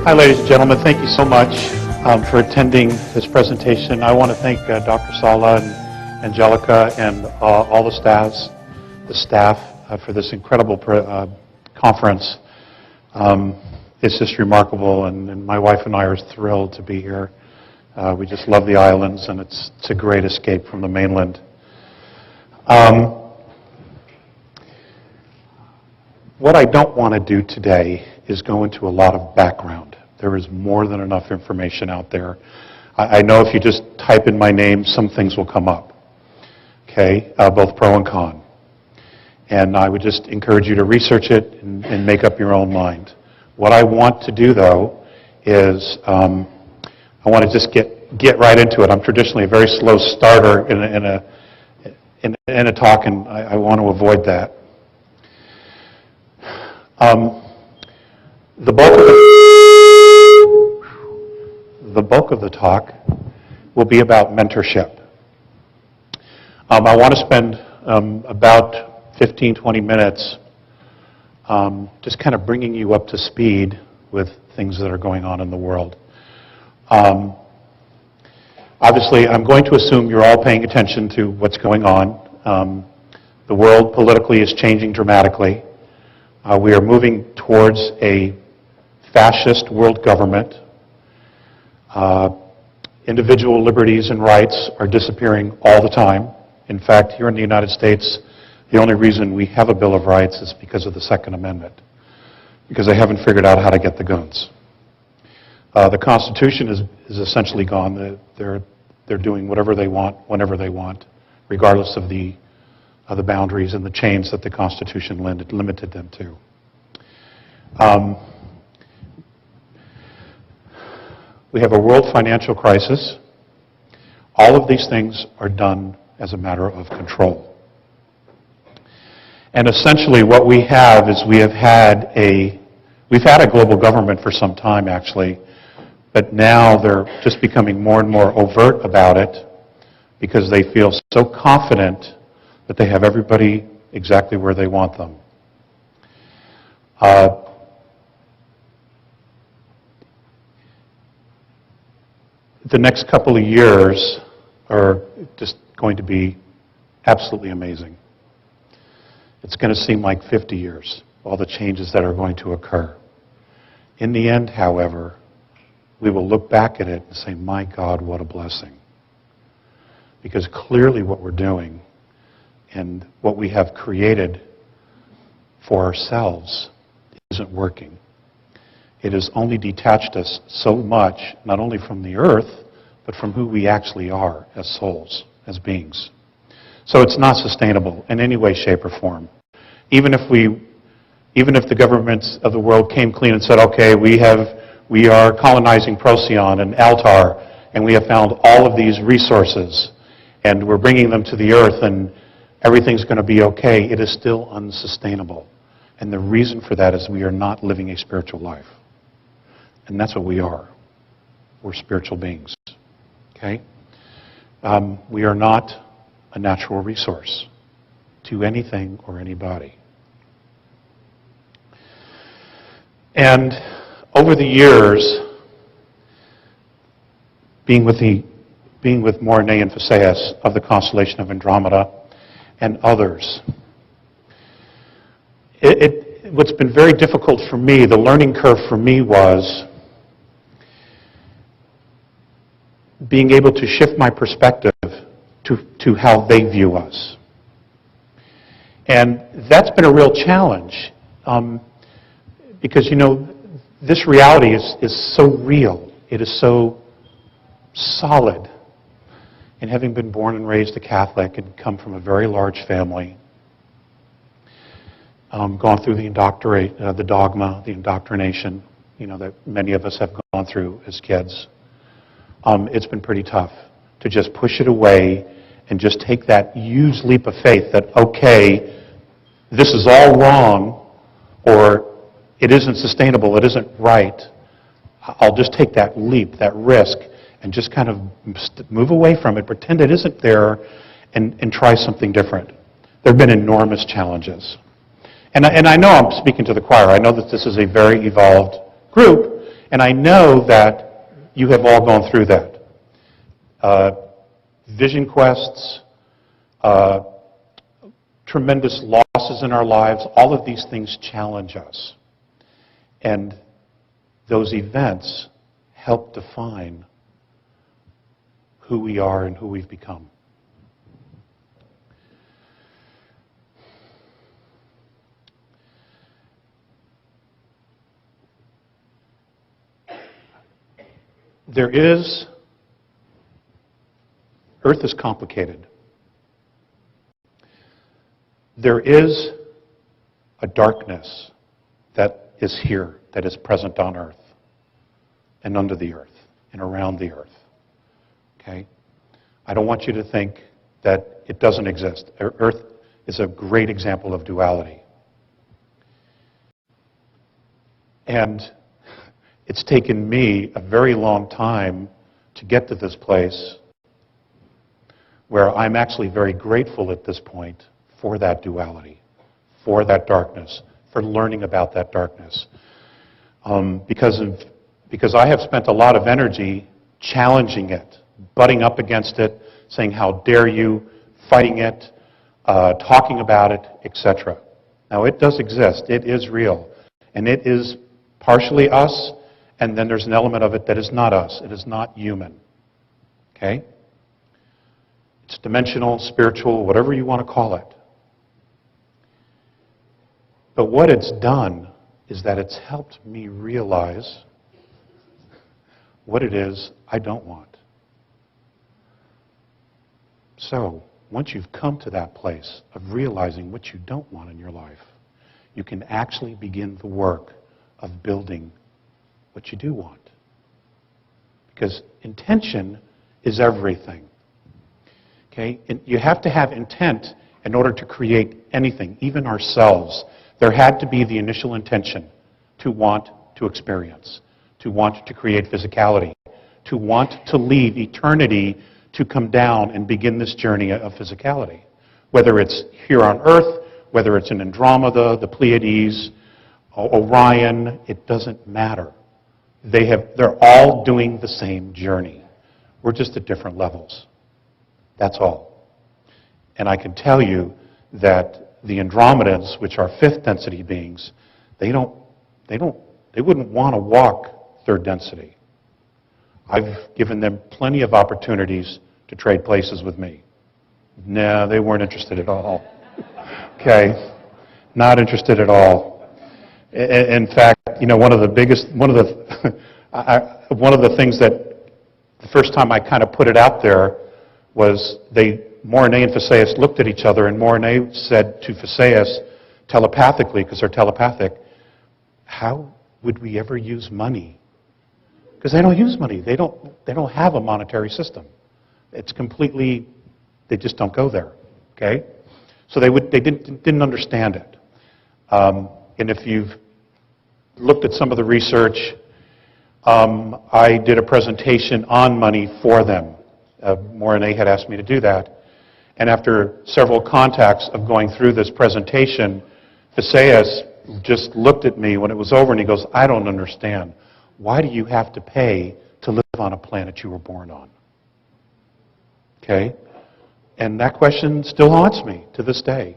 Hi, ladies and gentlemen. Thank you so much for attending this presentation. I want to thank Dr. Sala and Angelica and all the staff for this incredible conference. It's just remarkable, and my wife and I are thrilled to be here. We just love the islands, and it's a great escape from the mainland. What I don't want to do today is go into a lot of background. There is more than enough information out there. I know if you just type in my name, some things will come up, okay, both pro and con. And I would just encourage you to research it and make up your own mind. What I want to do, though, is I want to just get right into it. I'm traditionally a very slow starter in a talk, and I want to avoid that. The bulk of the talk will be about mentorship. I want to spend about 15, 20 minutes just kind of bringing you up to speed with things that are going on in the world. Obviously, I'm going to assume you're all paying attention to what's going on. The world politically is changing dramatically. We are moving towards a fascist world government. Individual liberties and rights are disappearing all the time. In fact, here in the United States, the only reason we have a Bill of Rights is because of the Second Amendment, because they haven't figured out how to get the guns. The Constitution is essentially gone. They're doing whatever they want, whenever they want, regardless of the boundaries and the chains that the Constitution limited them to. We have a world financial crisis. All of these things are done as a matter of control. And essentially what we have is we've had a global government for some time, actually, but now they're just becoming more and more overt about it because they feel so confident that they have everybody exactly where they want them. The next couple of years are just going to be absolutely amazing. It's going to seem like 50 years, all the changes that are going to occur. In the end, however, we will look back at it and say, my God, what a blessing. Because clearly what we're doing and what we have created for ourselves isn't working. It has only detached us so much, not only from the earth, but from who we actually are as souls, as beings. So it's not sustainable in any way, shape, or form. Even if the governments of the world came clean and said, okay, we are colonizing Procyon and Altar, and we have found all of these resources, and we're bringing them to the earth, and everything's going to be okay, it is still unsustainable. And the reason for that is we are not living a spiritual life. And that's what we are. We're spiritual beings. Okay? We are not a natural resource to anything or anybody. And over the years, being with Morenae and Vissaeus of the constellation of Andrómeda and others, what's been very difficult for me, the learning curve for me was being able to shift my perspective to how they view us. And that's been a real challenge because, you know, this reality is so real. It is so solid. And having been born and raised a Catholic and come from a very large family, gone through the dogma, the indoctrination, you know, that many of us have gone through as kids, it's been pretty tough to just push it away and just take that huge leap of faith that, okay, this is all wrong, or it isn't sustainable, it isn't right. I'll just take that leap, that risk, and just kind of move away from it, pretend it isn't there, and try something different. There have been enormous challenges. And I know I'm speaking to the choir. I know that this is a very evolved group, And I know that you have all gone through that. Vision quests, tremendous losses in our lives, all of these things challenge us. And those events help define who we are and who we've become. Earth is complicated. There is a darkness that is here, that is present on Earth, and under the Earth, and around the Earth. Okay? I don't want you to think that it doesn't exist. Earth is a great example of duality. And it's taken me a very long time to get to this place where I'm actually very grateful at this point for that duality, for that darkness, for learning about that darkness. Because I have spent a lot of energy challenging it, butting up against it, saying, how dare you, fighting it, talking about it, etc. Now, it does exist. It is real. And it is partially us, and then there's an element of it that is not us. It is not human. Okay? It's dimensional, spiritual, whatever you want to call it. But what it's done is that it's helped me realize what it is I don't want. So, once you've come to that place of realizing what you don't want in your life, you can actually begin the work of building what you do want. Because intention is everything. Okay? And you have to have intent in order to create anything, even ourselves. There had to be the initial intention to want to experience, to want to create physicality, to want to leave eternity to come down and begin this journey of physicality. Whether it's here on Earth, whether it's in Andrómeda, the Pleiades, Orion, it doesn't matter. They're all doing the same journey. We're just at different levels. That's all. And I can tell you that the Andromedans, which are fifth density beings, they wouldn't want to walk third density. I've given them plenty of opportunities to trade places with me. No, they weren't interested at all. Okay? Not interested at all. In fact, one of the things that the first time I kind of put it out there was Morenae and Vissaeus looked at each other, and Morenae said to Vissaeus telepathically, because they're telepathic, how would we ever use money? Because they don't use money. They don't have a monetary system. It's completely, they just don't go there. Okay? So they didn't understand it. And if you've looked at some of the research, I did a presentation on money for them. Morenae had asked me to do that. And after several contacts of going through this presentation, Vissaeus just looked at me when it was over and he goes, I don't understand. Why do you have to pay to live on a planet you were born on? Okay? And that question still haunts me to this day.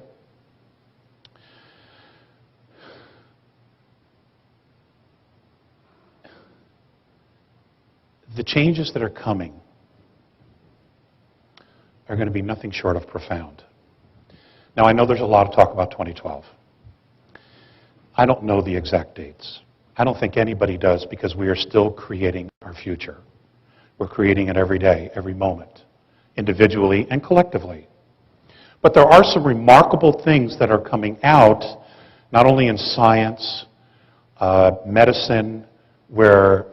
The changes that are coming are going to be nothing short of profound. Now, I know there's a lot of talk about 2012. I don't know the exact dates. I don't think anybody does, because we are still creating our future. We're creating it every day, every moment, individually and collectively. But there are some remarkable things that are coming out, not only in science, medicine, where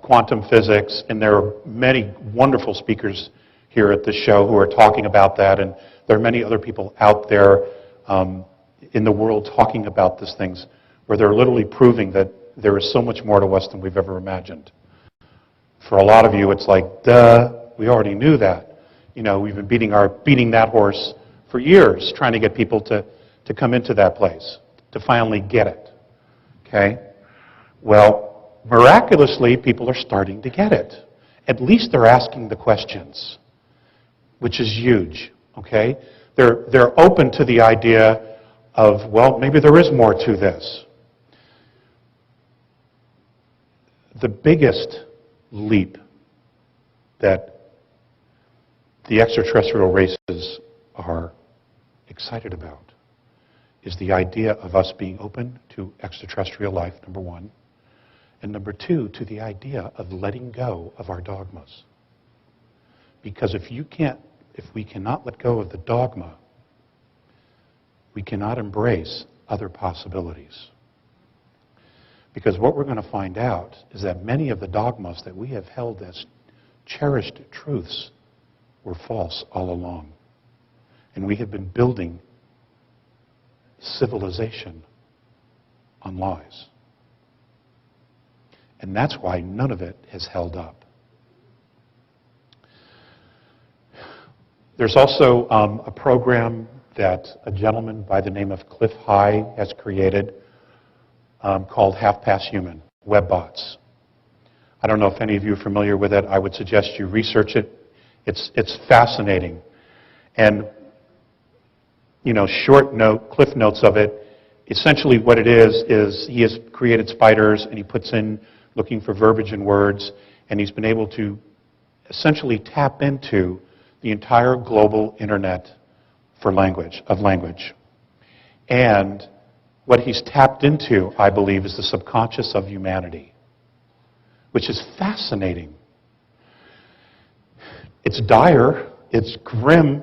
quantum physics, and there are many wonderful speakers here at this show who are talking about that, and there are many other people out there in the world talking about these things, where they're literally proving that there is so much more to us than we've ever imagined. For a lot of you, it's like, duh, we already knew that. We've been beating that horse for years, trying to get people to come into that place, to finally get it. Okay? Well, miraculously, people are starting to get it. At least they're asking the questions, which is huge, okay? They're open to the idea of, well, maybe there is more to this. The biggest leap that the extraterrestrial races are excited about is the idea of us being open to extraterrestrial life, number one, and number two, to the idea of letting go of our dogmas. Because if we cannot let go of the dogma, we cannot embrace other possibilities. Because what we're going to find out is that many of the dogmas that we have held as cherished truths were false all along. And we have been building civilization on lies. And that's why none of it has held up. There's also a program that a gentleman by the name of Cliff High has created called Half Past Human, WebBots. I don't know if any of you are familiar with it. I would suggest you research it. It's fascinating. And, cliff notes of it, essentially what it is he has created spiders and he puts in looking for verbiage and words, and he's been able to essentially tap into the entire global internet of language. And what he's tapped into, I believe, is the subconscious of humanity, which is fascinating. It's dire, it's grim,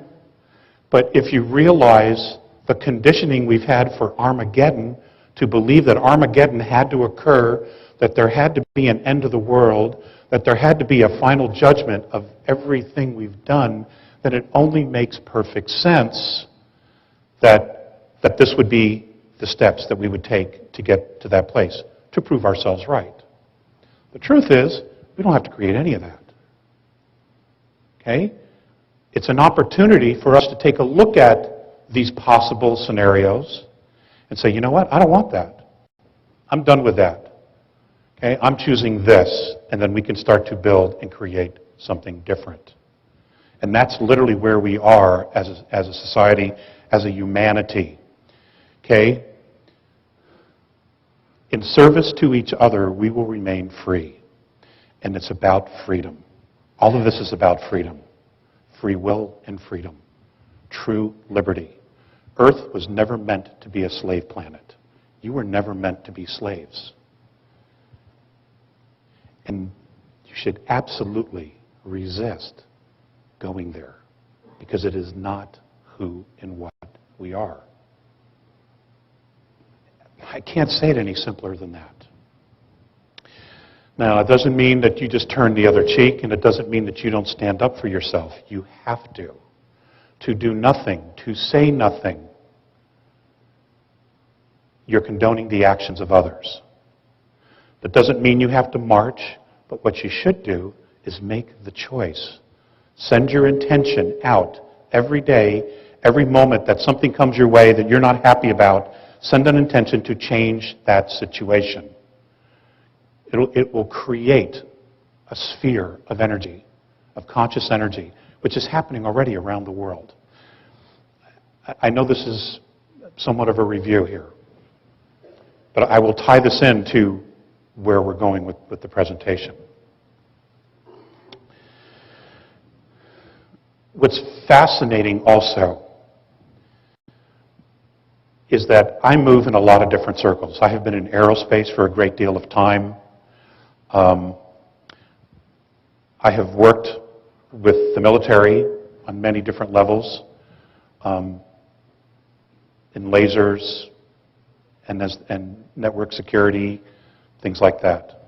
but if you realize the conditioning we've had for Armageddon, to believe that Armageddon had to occur, that there had to be an end of the world, that there had to be a final judgment of everything we've done, then it only makes perfect sense that this would be the steps that we would take to get to that place, to prove ourselves right. The truth is, we don't have to create any of that. Okay? It's an opportunity for us to take a look at these possible scenarios and say, you know what? I don't want that. I'm done with that. Okay? I'm choosing this, and then we can start to build and create something different. And that's literally where we are as a society, as a humanity. Okay? In service to each other, we will remain free. And it's about freedom. All of this is about freedom. Free will and freedom. True liberty. Earth was never meant to be a slave planet. You were never meant to be slaves. And you should absolutely resist going there, because it is not who and what we are. I can't say it any simpler than that. Now, it doesn't mean that you just turn the other cheek, and it doesn't mean that you don't stand up for yourself. You have to. To do nothing, to say nothing, you're condoning the actions of others. That doesn't mean you have to march, but what you should do is make the choice. Send your intention out every day, every moment that something comes your way that you're not happy about. Send an intention to change that situation. It will create a sphere of energy, of conscious energy, which is happening already around the world. I know this is somewhat of a review here, but I will tie this into where we're going with the presentation. What's fascinating also is that I move in a lot of different circles. I have been in aerospace for a great deal of time. I have worked with the military on many different levels, in lasers and network security, things like that.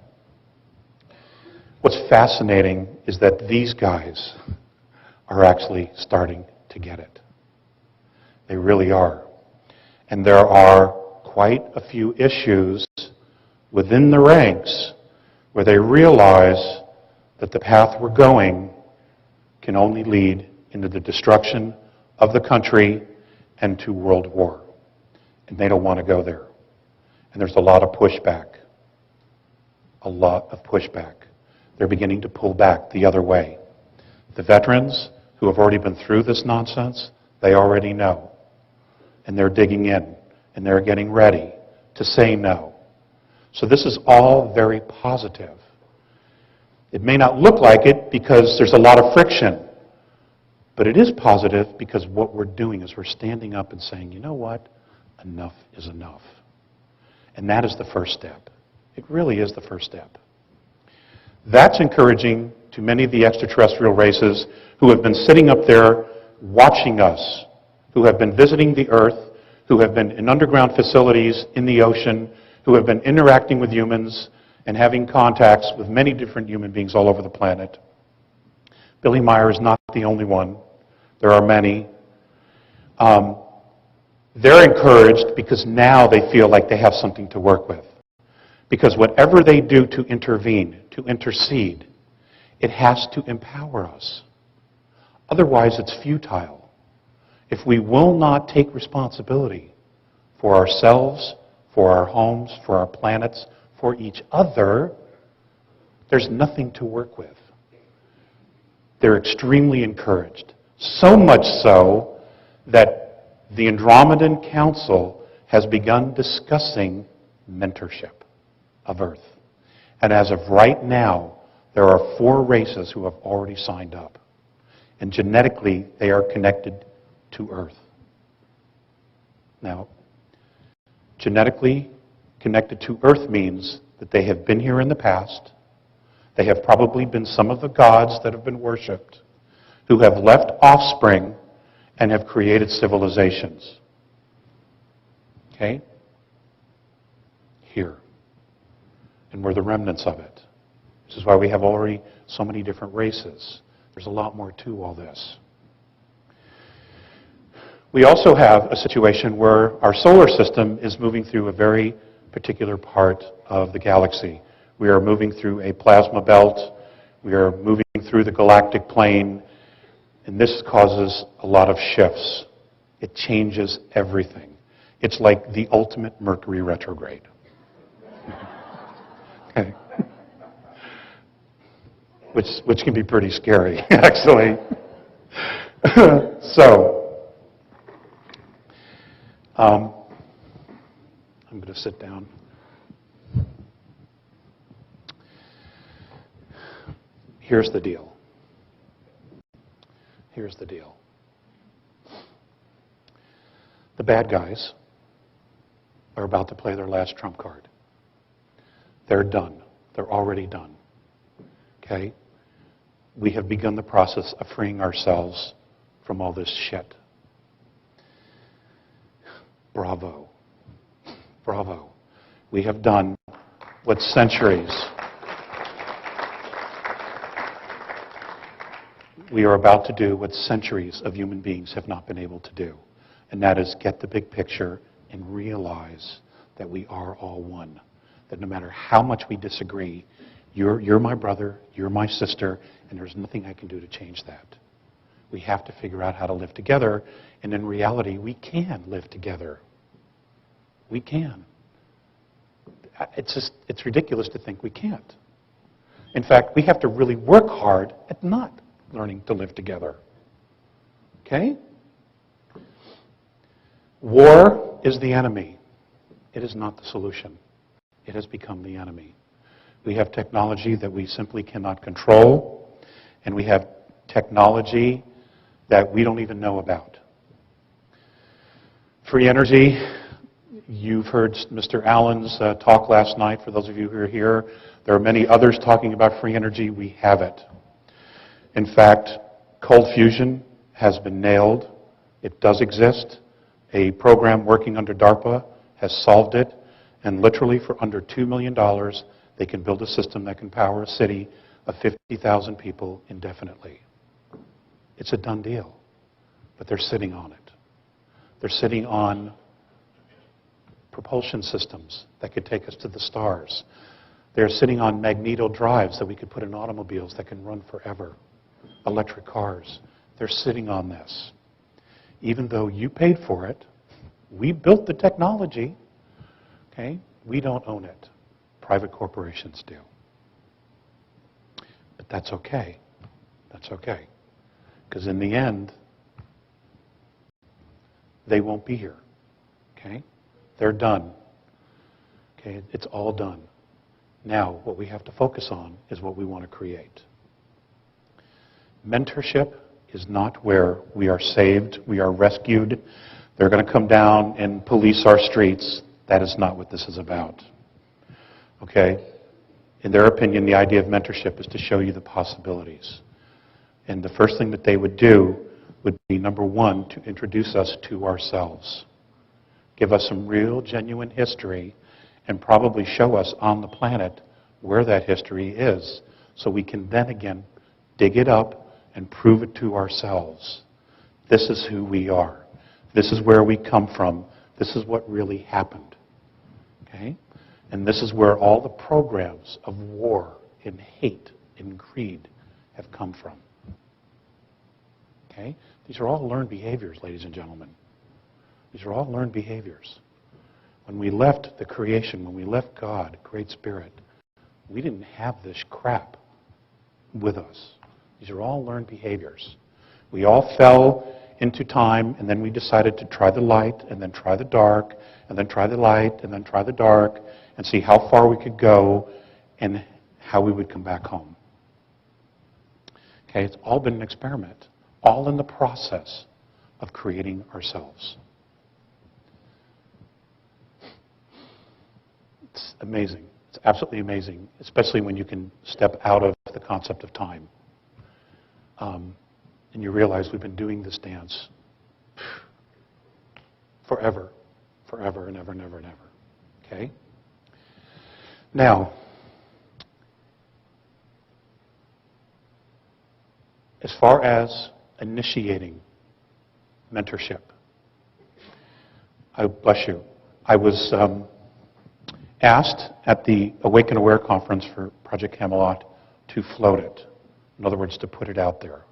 What's fascinating is that these guys are actually starting to get it. They really are. And there are quite a few issues within the ranks where they realize that the path we're going can only lead into the destruction of the country and to world war. And they don't want to go there. And there's a lot of pushback. a lot of pushback. They're beginning to pull back the other way. The veterans who have already been through this nonsense, they already know. And they're digging in, and they're getting ready to say no. So this is all very positive. It may not look like it because there's a lot of friction, but it is positive because what we're doing is we're standing up and saying, you know what? Enough is enough. And that is the first step. It really is the first step. That's encouraging to many of the extraterrestrial races who have been sitting up there watching us, who have been visiting the Earth, who have been in underground facilities in the ocean, who have been interacting with humans and having contacts with many different human beings all over the planet. Billy Meyer is not the only one. There are many. They're encouraged because now they feel like they have something to work with. Because whatever they do to intervene, to intercede, it has to empower us. Otherwise, it's futile. If we will not take responsibility for ourselves, for our homes, for our planets, for each other, there's nothing to work with. They're extremely encouraged. So much so that the Andromedan Council has begun discussing mentorship of Earth. And as of right now, there are 4 races who have already signed up. And genetically, they are connected to Earth. Now, genetically connected to Earth means that they have been here in the past. They have probably been some of the gods that have been worshipped, who have left offspring and have created civilizations. Okay? Here. And we're the remnants of it. This is why we have already so many different races. There's a lot more to all this. We also have a situation where our solar system is moving through a very particular part of the galaxy. We are moving through a plasma belt. We are moving through the galactic plane. And this causes a lot of shifts. It changes everything. It's like the ultimate Mercury retrograde. Okay. Which can be pretty scary, actually. So, I'm going to sit down. Here's the deal. Here's the deal. The bad guys are about to play their last trump card. They're done. They're already done. Okay? We have begun the process of freeing ourselves from all this shit. Bravo. Bravo. We have done what centuries. We are about to do what centuries of human beings have not been able to do. And that is get the big picture and realize that we are all one. That no matter how much we disagree, you're my brother, you're my sister, and there's nothing I can do to change that. We have to figure out how to live together, and in reality, we can live together. We can. It's ridiculous to think we can't. In fact, we have to really work hard at not learning to live together. Okay? War is the enemy. It is not the solution. It has become the enemy. We have technology that we simply cannot control, and we have technology that we don't even know about. Free energy, you've heard Mr. Allen's talk last night, for those of you who are here. There are many others talking about free energy. We have it. In fact, cold fusion has been nailed. It does exist. A program working under DARPA has solved it, and literally for under $2 million, they can build a system that can power a city of 50,000 people indefinitely. It's a done deal, but they're sitting on it. They're sitting on propulsion systems that could take us to the stars. They're sitting on magneto drives that we could put in automobiles that can run forever. Electric cars. They're sitting on this. Even though you paid for it, we built the technology, okay? We don't own it. Private corporations do. that's okay. That's okay. Because in the end, they won't be here. Okay? They're done. Okay? It's all done. Now, what we have to focus on is what we want to create. Mentorship is not where we are saved, we are rescued. They're going to come down and police our streets. That is not what this is about. Okay? In their opinion, the idea of mentorship is to show you the possibilities. And the first thing that they would do would be, number one, to introduce us to ourselves. Give us some real, genuine history, and probably show us on the planet where that history is, so we can then again dig it up and prove it to ourselves. This is who we are. This is where we come from. This is what really happened. Okay? And this is where all the programs of war and hate and greed have come from. Okay? These are all learned behaviors, ladies and gentlemen. These are all learned behaviors. When we left the creation, when we left God, Great Spirit, we didn't have this crap with us. These are all learned behaviors. We all fell into time, and then we decided to try the light, and then try the dark, and then try the light, and then try the dark, and see how far we could go, and how we would come back home. Okay, it's all been an experiment, all in the process of creating ourselves. It's amazing. It's absolutely amazing, especially when you can step out of the concept of time. And you realize we've been doing this dance forever, forever and ever and ever and ever. Okay? Now, as far as initiating mentorship, bless you, I was asked at the Awake and Aware conference for Project Camelot to float it. In other words, to put it out there.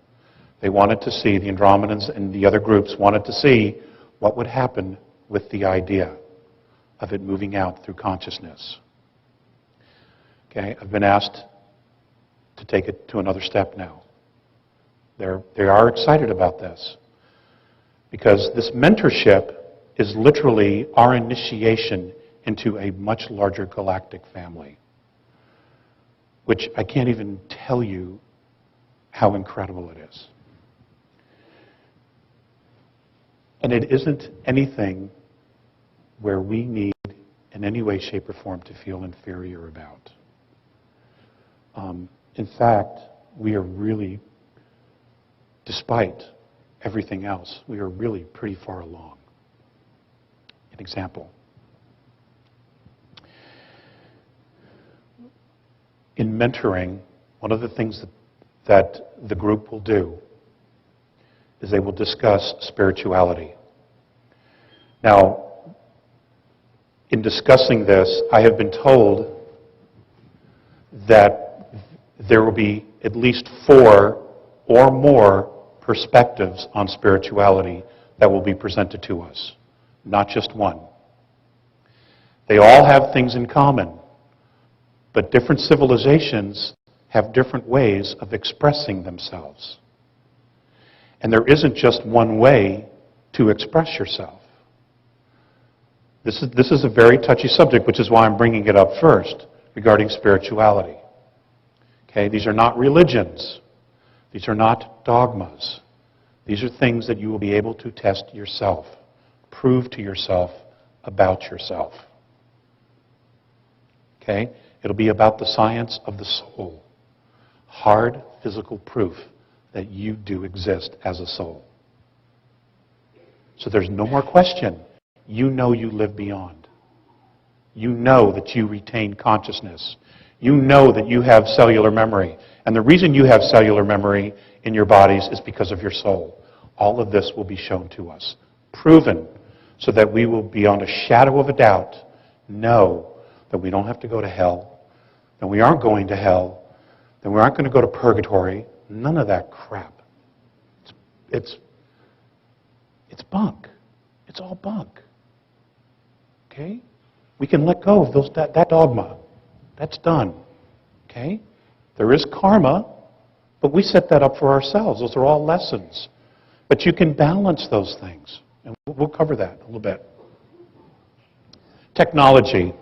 They wanted to see, the Andromedans and the other groups wanted to see what would happen with the idea of it moving out through consciousness. Okay, I've been asked to take it to another step now. They are excited about this, because this mentorship is literally our initiation into a much larger galactic family, which I can't even tell you how incredible it is. And it isn't anything where we need in any way, shape, or form to feel inferior about. In fact, we are really, despite everything else, we are really pretty far along. An example. In mentoring, one of the things that the group will do is they will discuss spirituality. Now, in discussing this, I have been told that there will be at least 4 or more perspectives on spirituality that will be presented to us, not just one. They all have things in common, but different civilizations have different ways of expressing themselves. And there isn't just one way to express yourself. This is a very touchy subject, which is why I'm bringing it up first, regarding spirituality. Okay, these are not religions. These are not dogmas. These are things that you will be able to test yourself, prove to yourself about yourself. Okay? It'll be about the science of the soul. Hard physical proof that you do exist as a soul. So there's no more question. You know you live beyond. You know that you retain consciousness. You know that you have cellular memory. And the reason you have cellular memory in your bodies is because of your soul. All of this will be shown to us, proven, so that we will, beyond a shadow of a doubt, know that we don't have to go to hell, that we aren't going to hell, that we aren't going to go to purgatory. None of that crap. It's bunk. It's all bunk. Okay? We can let go of that dogma. That's done. Okay? There is karma. But we set that up for ourselves. Those are all lessons. But you can balance those things. And we'll cover that a little bit. Technology.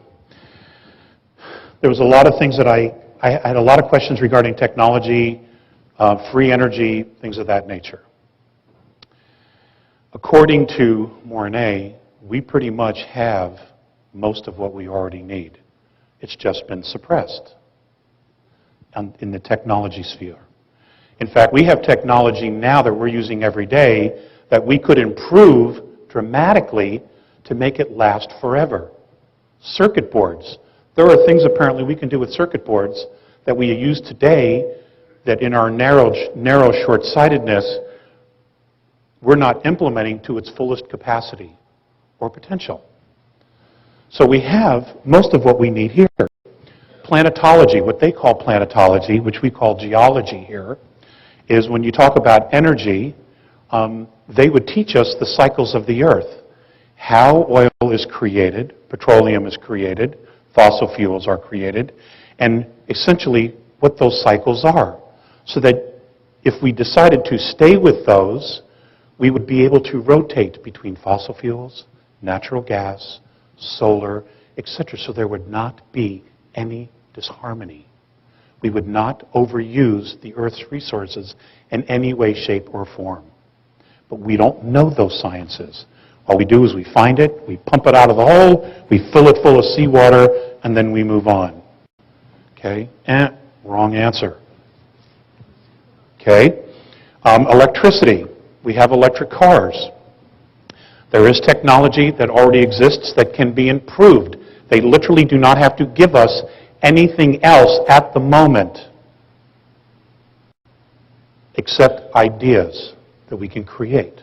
There was a lot of things that I had a lot of questions regarding technology, free energy, things of that nature. According to Morenae, we pretty much have most of what we already need. It's just been suppressed in the technology sphere. In fact, we have technology now that we're using every day that we could improve dramatically to make it last forever. Circuit boards. There are things apparently we can do with circuit boards that we use today that in our narrow short-sightedness, we're not implementing to its fullest capacity or potential. So we have most of what we need here. Planetology, what they call planetology, which we call geology here, is when you talk about energy, they would teach us the cycles of the Earth. How oil is created, petroleum is created, fossil fuels are created, and essentially what those cycles are. So that if we decided to stay with those, we would be able to rotate between fossil fuels, natural gas, solar, etc. So there would not be any disharmony. We would not overuse the Earth's resources in any way, shape, or form. But we don't know those sciences. All we do is we find it, we pump it out of the hole, we fill it full of seawater, and then we move on. Okay? Wrong answer. Okay? Electricity. We have electric cars. There is technology that already exists that can be improved. They literally do not have to give us anything else at the moment except ideas that we can create.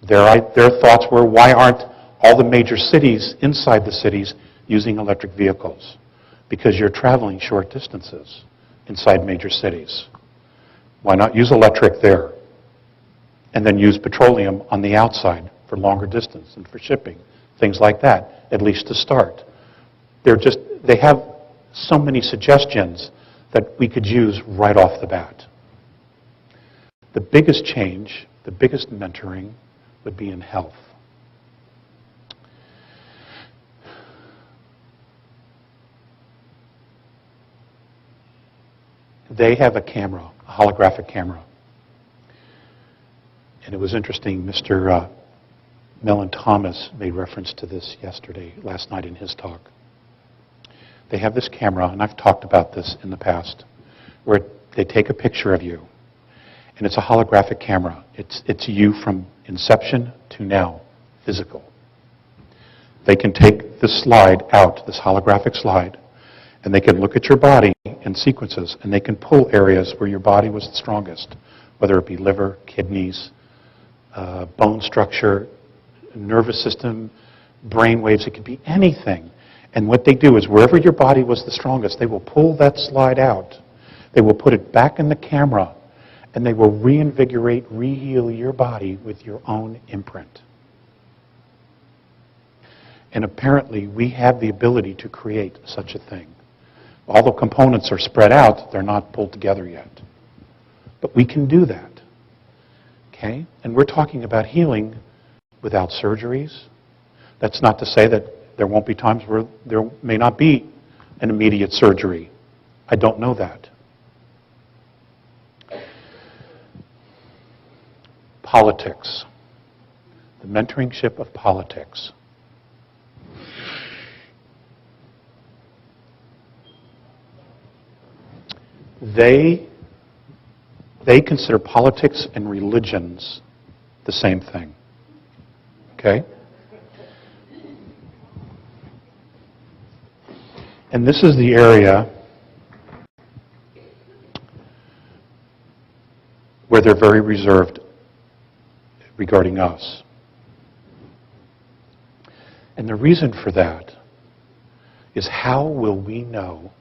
Their thoughts were, why aren't all the major cities inside the cities using electric vehicles? Because you're traveling short distances inside major cities. Why not use electric there? And then use petroleum on the outside for longer distance and for shipping, things like that, at least to start. They have so many suggestions that we could use right off the bat. The biggest change, the biggest mentoring would be in health. They have a camera, a holographic camera. And it was interesting, Mr. Mellon Thomas made reference to this last night in his talk. They have this camera, and I've talked about this in the past, where they take a picture of you, and it's a holographic camera. It's you from inception to now, physical. They can take this slide out, this holographic slide, and they can look at your body in sequences, and they can pull areas where your body was the strongest, whether it be liver, kidneys, bone structure, nervous system, brain waves, it could be anything. And what they do is wherever your body was the strongest, they will pull that slide out. They will put it back in the camera, and they will reinvigorate, re-heal your body with your own imprint. And apparently, we have the ability to create such a thing. All the components are spread out, they're not pulled together yet. But we can do that. Okay? And we're talking about healing without surgeries. That's not to say that there won't be times where there may not be an immediate surgery. I don't know that. Politics. The mentoringship of politics. They consider politics and religions the same thing. Okay? And this is the area where they're very reserved regarding us. And the reason for that is how will we know?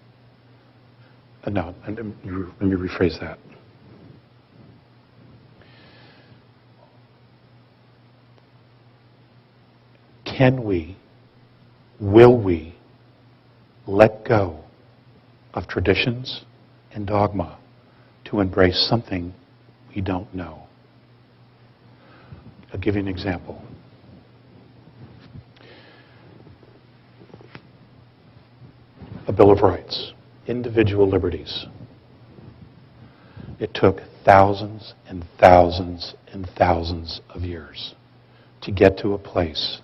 No, let me rephrase that. Can we, will we, let go of traditions and dogma to embrace something we don't know. I'll give you an example. A Bill of Rights, individual liberties. It took thousands and thousands and thousands of years to get to a place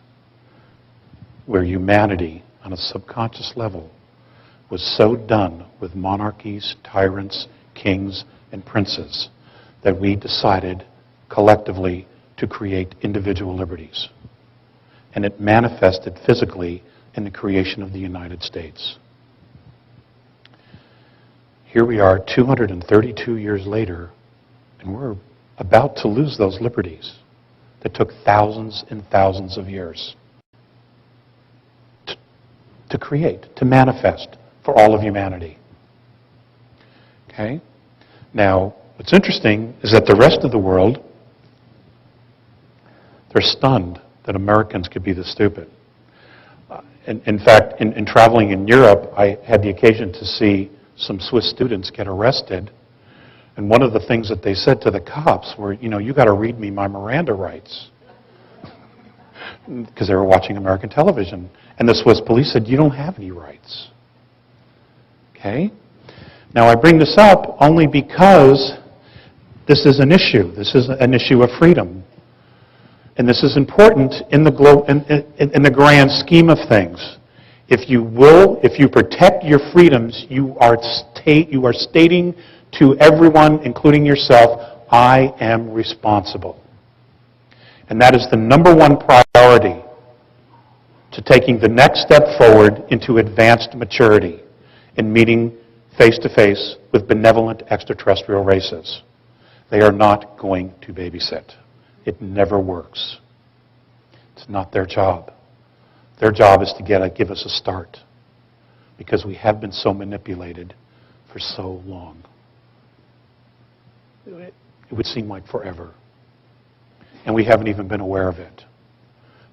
where humanity, on a subconscious level, was so done with monarchies, tyrants, kings, and princes that we decided collectively to create individual liberties. And it manifested physically in the creation of the United States. Here we are 232 years later, and we're about to lose those liberties that took thousands and thousands of years to create, to manifest for all of humanity. Okay? Now, what's interesting is that the rest of the world, they're stunned that Americans could be this stupid. In fact, in traveling in Europe, I had the occasion to see some Swiss students get arrested. And one of the things that they said to the cops were, you got to read me my Miranda rights. Because they were watching American television. And the Swiss police said, you don't have any rights. Okay? Now I bring this up only because this is an issue. This is an issue of freedom. And this is important in the grand scheme of things. If you protect your freedoms, you are stating to everyone, including yourself, I am responsible. And that is the number one priority to taking the next step forward into advanced maturity in meeting face-to-face with benevolent extraterrestrial races. They are not going to babysit. It never works. It's not their job. Their job is to give us a start, because we have been so manipulated for so long. It would seem like forever. And we haven't even been aware of it.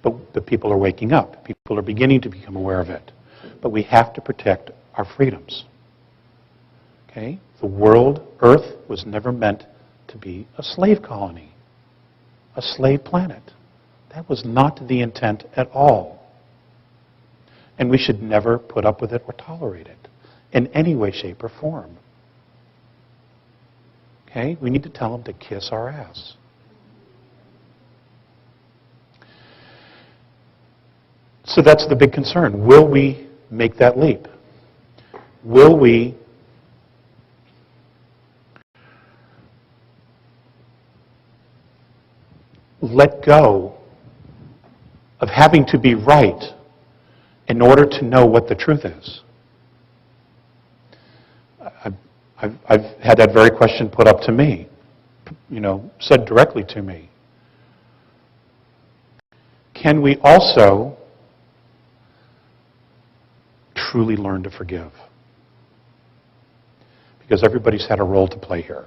But the people are waking up. People are beginning to become aware of it. But we have to protect our freedoms. Okay? The world, Earth, was never meant to be a slave colony, a slave planet. That was not the intent at all. And we should never put up with it or tolerate it in any way, shape, or form. Okay? We need to tell them to kiss our ass. So that's the big concern. Will we make that leap? Will we let go of having to be right in order to know what the truth is? I've had that very question put up to me, said directly to me. Can we also truly learn to forgive? Because everybody's had a role to play here.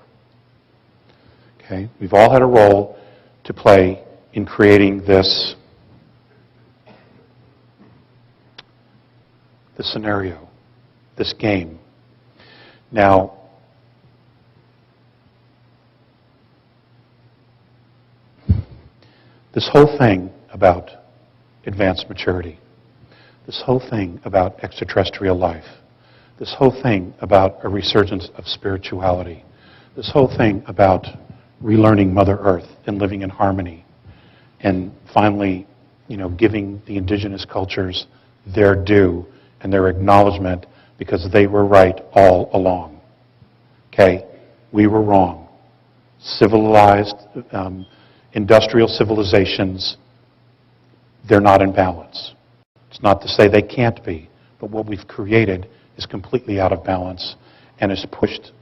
Okay? We've all had a role to play in creating this scenario, this game. Now, this whole thing about advanced maturity, this whole thing about extraterrestrial life, this whole thing about a resurgence of spirituality, this whole thing about relearning Mother Earth and living in harmony, and finally, giving the indigenous cultures their due and their acknowledgement, because they were right all along. Okay? We were wrong. Civilized, industrial civilizations, they're not in balance. It's not to say they can't be, but what we've created is completely out of balance and has pushed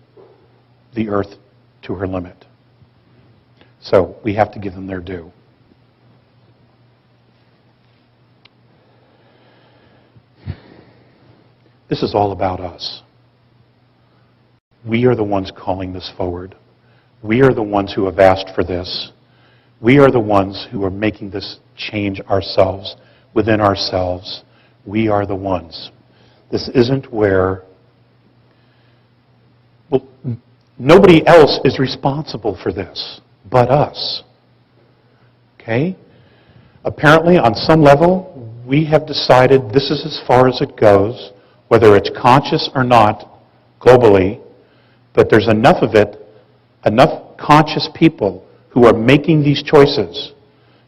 the Earth to her limit. So we have to give them their due. This is all about us. We are the ones calling this forward. We are the ones who have asked for this. We are the ones who are making this change ourselves, within ourselves. We are the ones. This isn't where... Well, Nobody else is responsible for this but us. Okay? Apparently, on some level, we have decided this is as far as it goes, whether it's conscious or not, globally, but there's enough of it, enough conscious people who are making these choices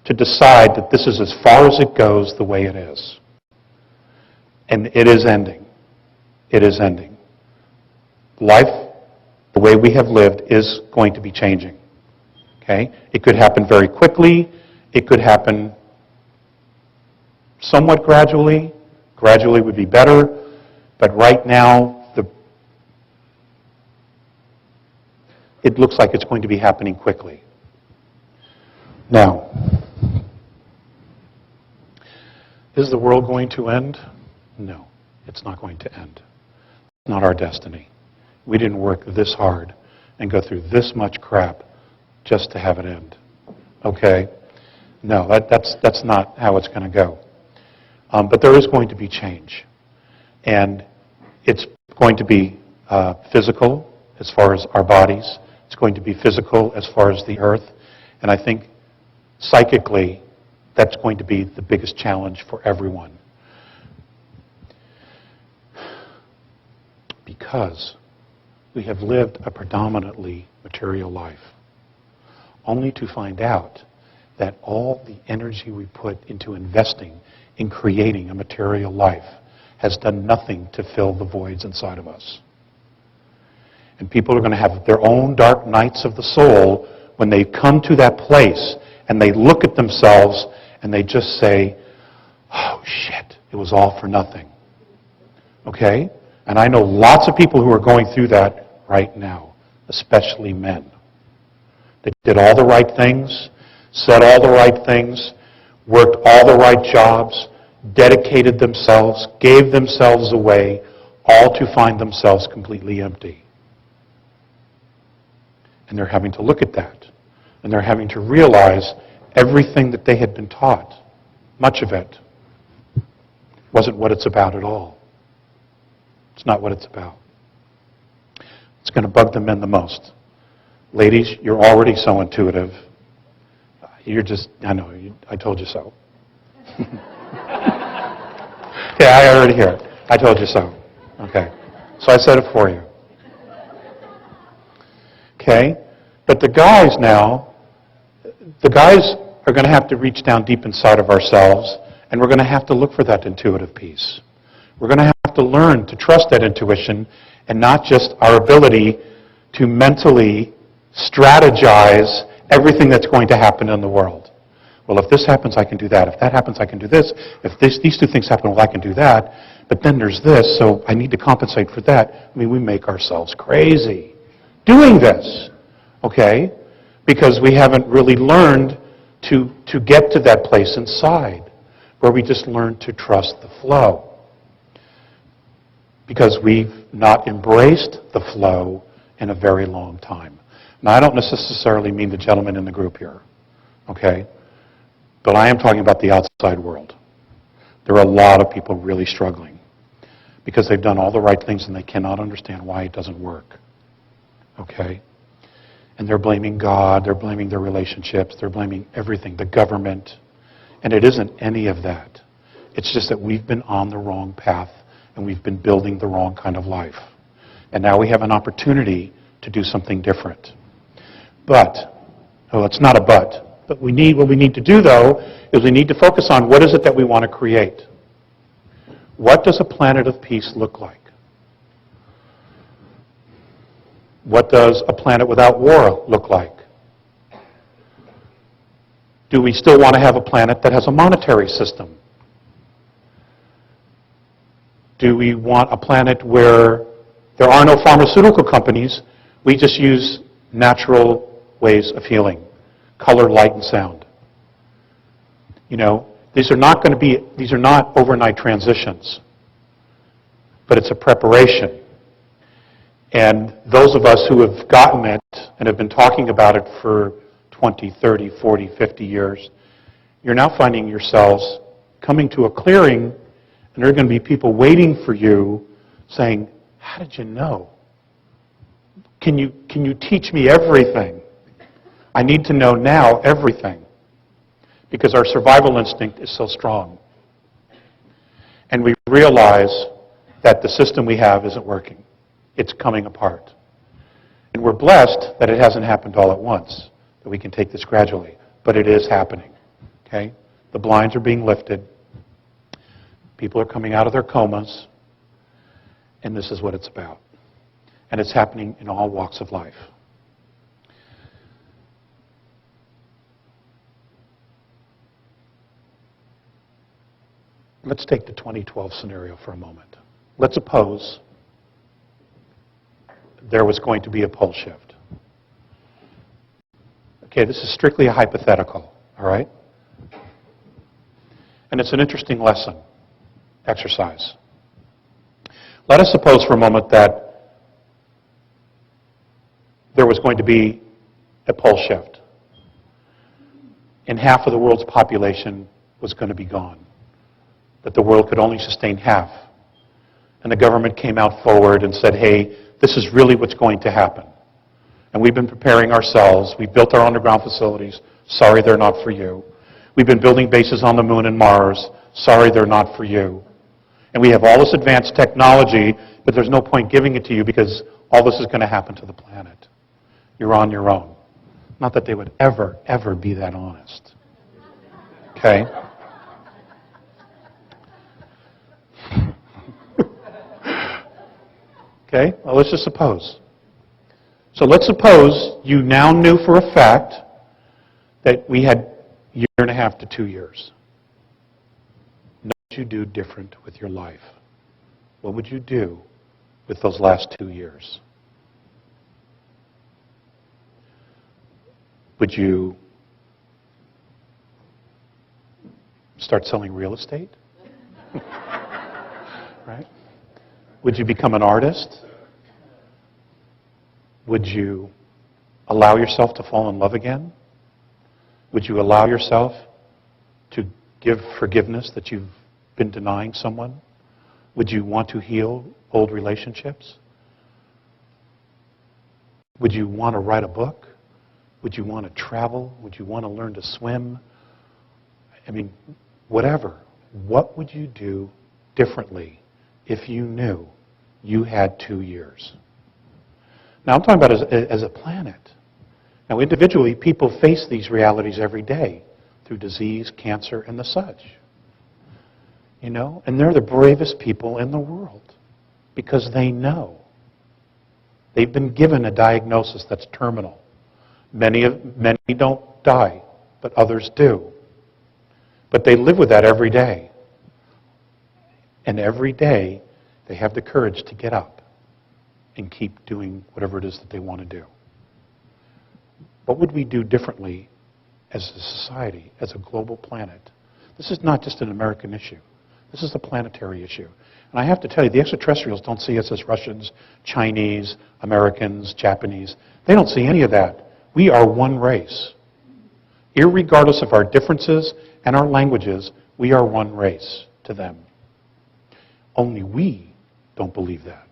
to decide that this is as far as it goes the way it is. And it is ending. It is ending. Life, the way we have lived, is going to be changing. Okay? It could happen very quickly. It could happen somewhat gradually. Gradually would be better. But right now, it looks like it's going to be happening quickly. Now, is the world going to end? No, it's not going to end. It's not our destiny. We didn't work this hard and go through this much crap just to have it end. Okay? No, that's not how it's going to go. But there is going to be change. And it's going to be physical as far as our bodies. It's going to be physical as far as the earth. And I think psychically, that's going to be the biggest challenge for everyone. Because we have lived a predominantly material life, only to find out that all the energy we put into investing in creating a material life has done nothing to fill the voids inside of us. And people are going to have their own dark nights of the soul when they come to that place and they look at themselves and they just say, oh shit, it was all for nothing. Okay? And I know lots of people who are going through that right now, especially men. They did all the right things, said all the right things, worked all the right jobs, dedicated themselves, gave themselves away, all to find themselves completely empty. And they're having to look at that. And they're having to realize everything that they had been taught, much of it, wasn't what it's about at all. It's not what it's about. It's going to bug the men the most. Ladies, you're already so intuitive. You're just, I know, I told you so. Yeah, I already hear it. I told you so. Okay. So I said it for you. Okay? But the guys now, the guys are going to have to reach down deep inside of ourselves, and we're going to have to look for that intuitive piece. We're going to have to learn to trust that intuition and not just our ability to mentally strategize everything that's going to happen in the world. Well, if this happens, I can do that. If that happens, I can do this. If these two things happen, well, I can do that. But then there's this, so I need to compensate for that. I mean, we make ourselves crazy doing this, okay? Because we haven't really learned to get to that place inside where we just learn to trust the flow. Because we've not embraced the flow in a very long time. Now, I don't necessarily mean the gentleman in the group here, okay? But I am talking about the outside world. There are a lot of people really struggling because they've done all the right things and they cannot understand why it doesn't work, okay? And they're blaming God, they're blaming their relationships, they're blaming everything, the government, and it isn't any of that. It's just that we've been on the wrong path and we've been building the wrong kind of life. And now we have an opportunity to do something different. But, oh, it's not a but. But what we need to do, though, is we need to focus on what is it that we want to create. What does a planet of peace look like? What does a planet without war look like? Do we still want to have a planet that has a monetary system? Do we want a planet where there are no pharmaceutical companies, we just use natural ways of healing? Color, light, and sound. You know, these are not overnight transitions, but it's a preparation. And those of us who have gotten it and have been talking about it for 20, 30, 40, 50 years, you're now finding yourselves coming to a clearing, and there are going to be people waiting for you saying, how did you know? Can you teach me everything? I need to know now everything. Because our survival instinct is so strong. And we realize that the system we have isn't working. It's coming apart. And we're blessed that it hasn't happened all at once, that we can take this gradually. But it is happening. Okay? The blinds are being lifted. People are coming out of their comas. And this is what it's about. And it's happening in all walks of life. Let's take the 2012 scenario for a moment. Let's suppose there was going to be a pole shift. Okay, this is strictly a hypothetical, all right? And it's an interesting lesson, exercise. Let us suppose for a moment that there was going to be a pole shift, and half of the world's population was going to be gone. That the world could only sustain half. And the government came out forward and said, hey, this is really what's going to happen. And we've been preparing ourselves. We've built our underground facilities. Sorry, they're not for you. We've been building bases on the moon and Mars. Sorry, they're not for you. And we have all this advanced technology, but there's no point giving it to you because all this is going to happen to the planet. You're on your own. Not that they would ever, ever be that honest. Okay? Okay, well, let's just suppose. So let's suppose you now knew for a fact that we had a year and a half to 2 years. What would you do different with your life? What would you do with those last 2 years? Would you start selling real estate? Right? Would you become an artist? Would you allow yourself to fall in love again? Would you allow yourself to give forgiveness that you've been denying someone? Would you want to heal old relationships? Would you want to write a book? Would you want to travel? Would you want to learn to swim? I mean, whatever. What would you do differently if you knew you had 2 years? Now, I'm talking about as a planet. Now, individually, people face these realities every day through disease, cancer, and the such. You know? And they're the bravest people in the world because they know. They've been given a diagnosis that's terminal. Many don't die, but others do. But they live with that every day. And every day, they have the courage to get up and keep doing whatever it is that they want to do. What would we do differently as a society, as a global planet? This is not just an American issue. This is a planetary issue. And I have to tell you, the extraterrestrials don't see us as Russians, Chinese, Americans, Japanese. They don't see any of that. We are one race. Irregardless of our differences and our languages, we are one race to them. Only we don't believe that.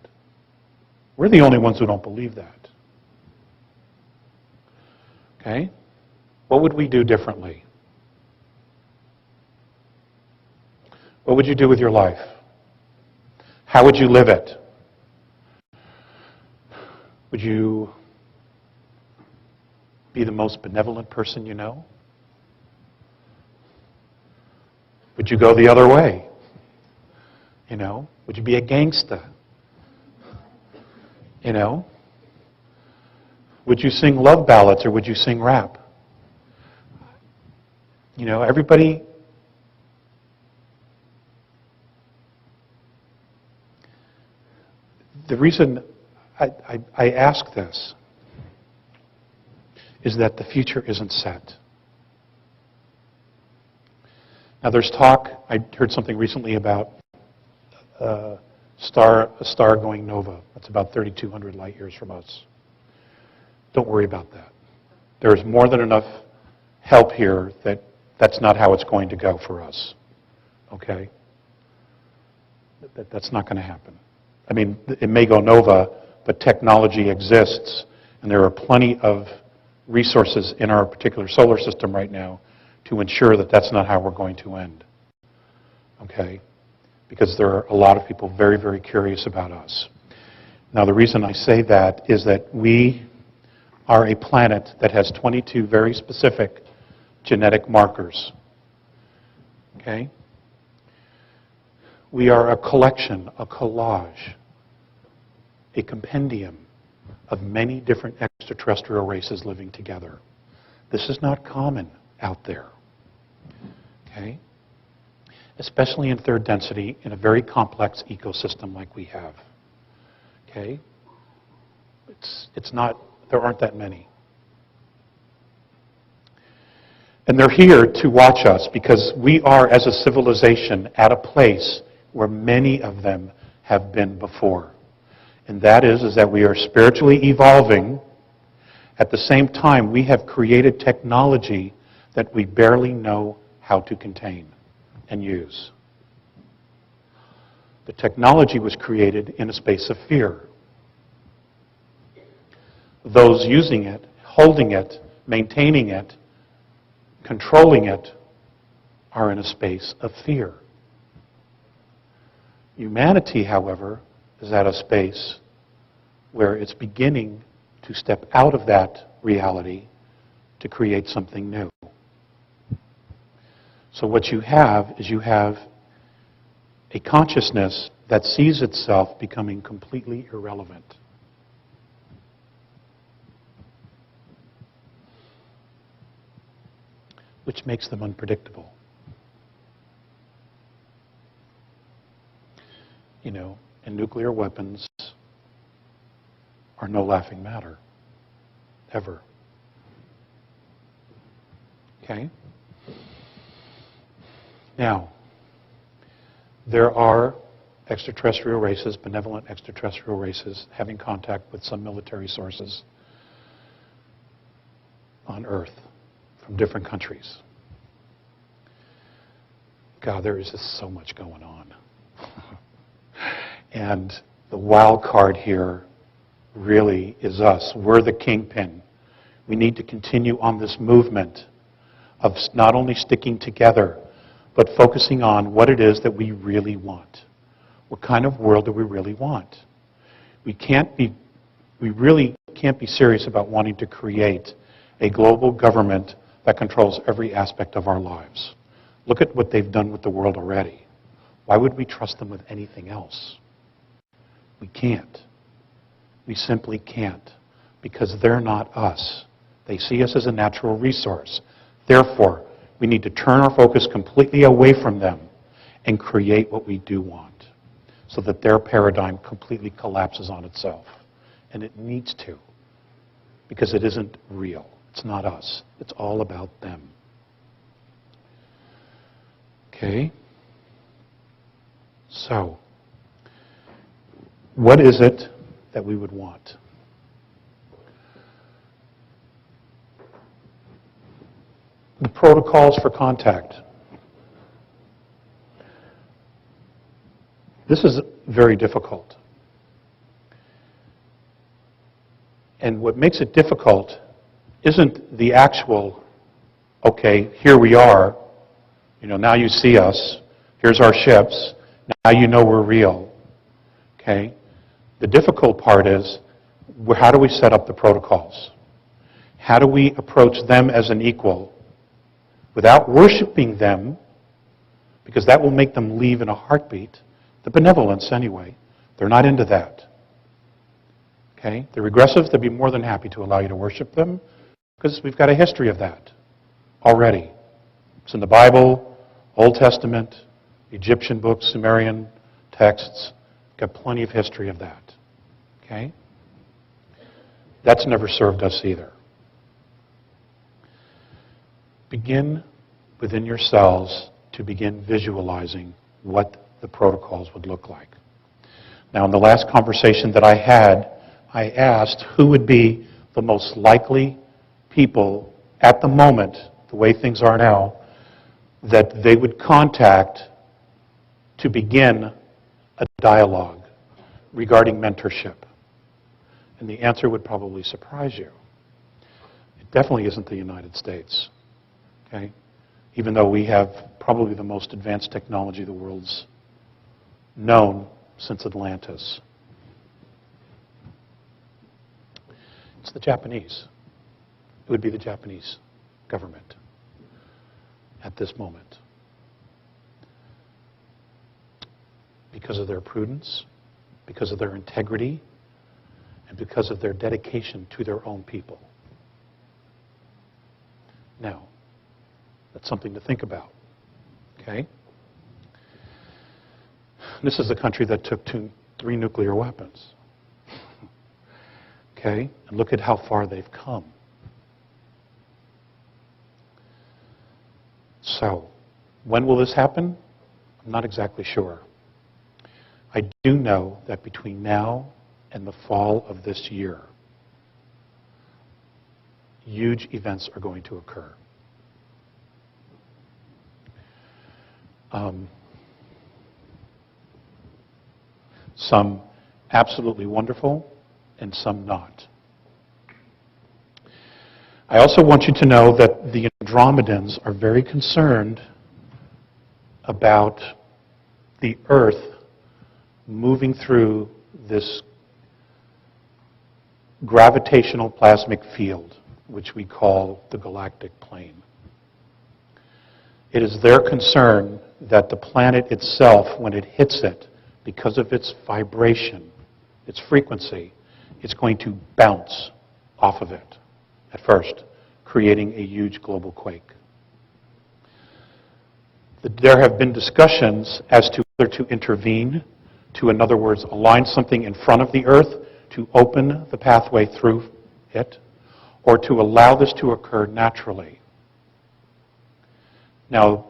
We're the only ones who don't believe that. Okay? What would we do differently? What would you do with your life? How would you live it? Would you be the most benevolent person you know? Would you go the other way? You know? Would you be a gangster? You know? Would you sing love ballads or would you sing rap? You know, everybody... The reason I ask this is that the future isn't set. Now there's talk, I heard something recently about a star going nova. That's about 3,200 light years from us. Don't worry about that. There's more than enough help here that that's not how it's going to go for us. Okay? That's not going to happen. I mean, it may go nova, but technology exists, and there are plenty of resources in our particular solar system right now to ensure that that's not how we're going to end. Okay? Because there are a lot of people very, very curious about us. Now, the reason I say that is that we are a planet that has 22 very specific genetic markers. Okay? We are a collection, a collage, a compendium of many different extraterrestrial races living together. This is not common out there. Okay? Especially in third density in a very complex ecosystem like we have. Okay? It's not, there aren't that many. And they're here to watch us because we are, as a civilization, at a place where many of them have been before. And that is that we are spiritually evolving. At the same time, we have created technology that we barely know how to contain and use. The technology was created in a space of fear. Those using it, holding it, maintaining it, controlling it, are in a space of fear. Humanity, however, is at a space where it's beginning to step out of that reality to create something new. So what you have is you have a consciousness that sees itself becoming completely irrelevant. Which makes them unpredictable. You know, and nuclear weapons are no laughing matter. Ever. Okay? Now, there are extraterrestrial races, benevolent extraterrestrial races, having contact with some military sources on Earth from different countries. God, there is just so much going on. And the wild card here really is us. We're the kingpin. We need to continue on this movement of not only sticking together, but focusing on what it is that we really want. What kind of world do we really want? We really can't be serious about wanting to create a global government that controls every aspect of our lives. Look at what they've done with the world already. Why would we trust them with anything else? We can't. We simply can't, because they're not us. They see us as a natural resource. Therefore, we need to turn our focus completely away from them and create what we do want, so that their paradigm completely collapses on itself. And it needs to, because it isn't real. It's not us. It's all about them. Okay? So, what is it that we would want? The protocols for contact. This is very difficult. And what makes it difficult isn't the actual, okay, here we are, now you see us, here's our ships, now you know we're real, okay? The difficult part is, how do we set up the protocols? How do we approach them as an equal without worshiping them, because that will make them leave in a heartbeat? The benevolence, anyway. They're not into that. Okay? The regressives, they'd be more than happy to allow you to worship them, because we've got a history of that already. It's in the Bible, Old Testament, Egyptian books, Sumerian texts. Got plenty of history of that. Okay? That's never served us either. Begin within yourselves to begin visualizing what the protocols would look like. Now, in the last conversation that I had, I asked who would be the most likely people at the moment, the way things are now, that they would contact to begin a dialogue regarding mentorship. And the answer would probably surprise you. It definitely isn't the United States, okay? Even though we have probably the most advanced technology the world's known since Atlantis. It's the Japanese. It would be the Japanese government at this moment. Because of their prudence, because of their integrity, and because of their dedication to their own people. Now, that's something to think about, okay? This is a country that took 3 nuclear weapons, okay? And look at how far they've come. So, when will this happen? I'm not exactly sure. I do know that between now and the fall of this year, huge events are going to occur. Some absolutely wonderful and some not. I also want you to know that the Andromedans are very concerned about the Earth moving through this gravitational plasmic field, which we call the galactic plane. It is their concern that the planet itself, when it hits it, because of its vibration, its frequency, it's going to bounce off of it at first, creating a huge global quake. There have been discussions as to whether to intervene, to, in other words, align something in front of the Earth to open the pathway through it, or to allow this to occur naturally. Now,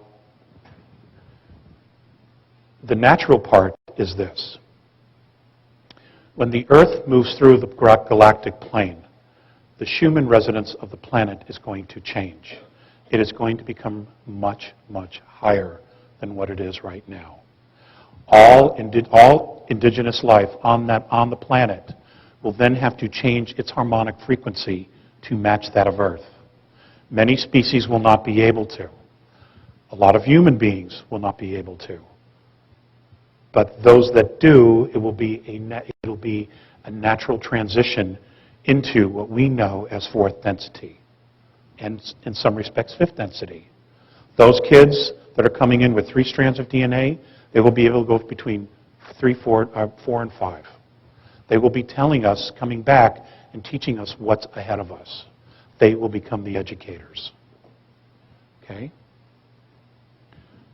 the natural part is this. When the Earth moves through the galactic plane, the Schumann resonance of the planet is going to change. It is going to become much, much higher than what it is right now. All indigenous life on the planet will then have to change its harmonic frequency to match that of Earth. Many species will not be able to. A lot of human beings will not be able to. But those that do, it'll be a natural transition into what we know as 4th density, and in some respects 5th density. Those kids that are coming in with 3 strands of DNA, they will be able to go between 4 and 5. They will be telling us, coming back and teaching us what's ahead of us. They will become the educators. Okay?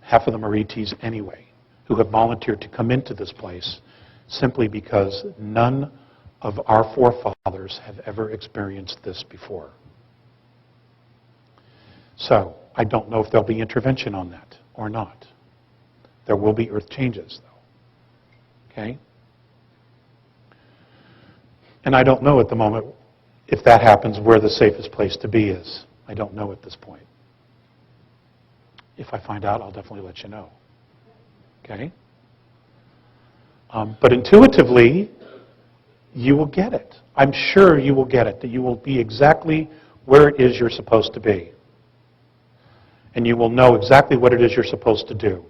Half of them are ETs anyway, who have volunteered to come into this place simply because none of our forefathers have ever experienced this before. So, I don't know if there'll be intervention on that or not. There will be Earth changes, though. Okay? And I don't know at the moment, if that happens, where the safest place to be is. I don't know at this point. If I find out, I'll definitely let you know. Okay? But intuitively, you will get it. I'm sure you will get it, that you will be exactly where it is you're supposed to be. And you will know exactly what it is you're supposed to do.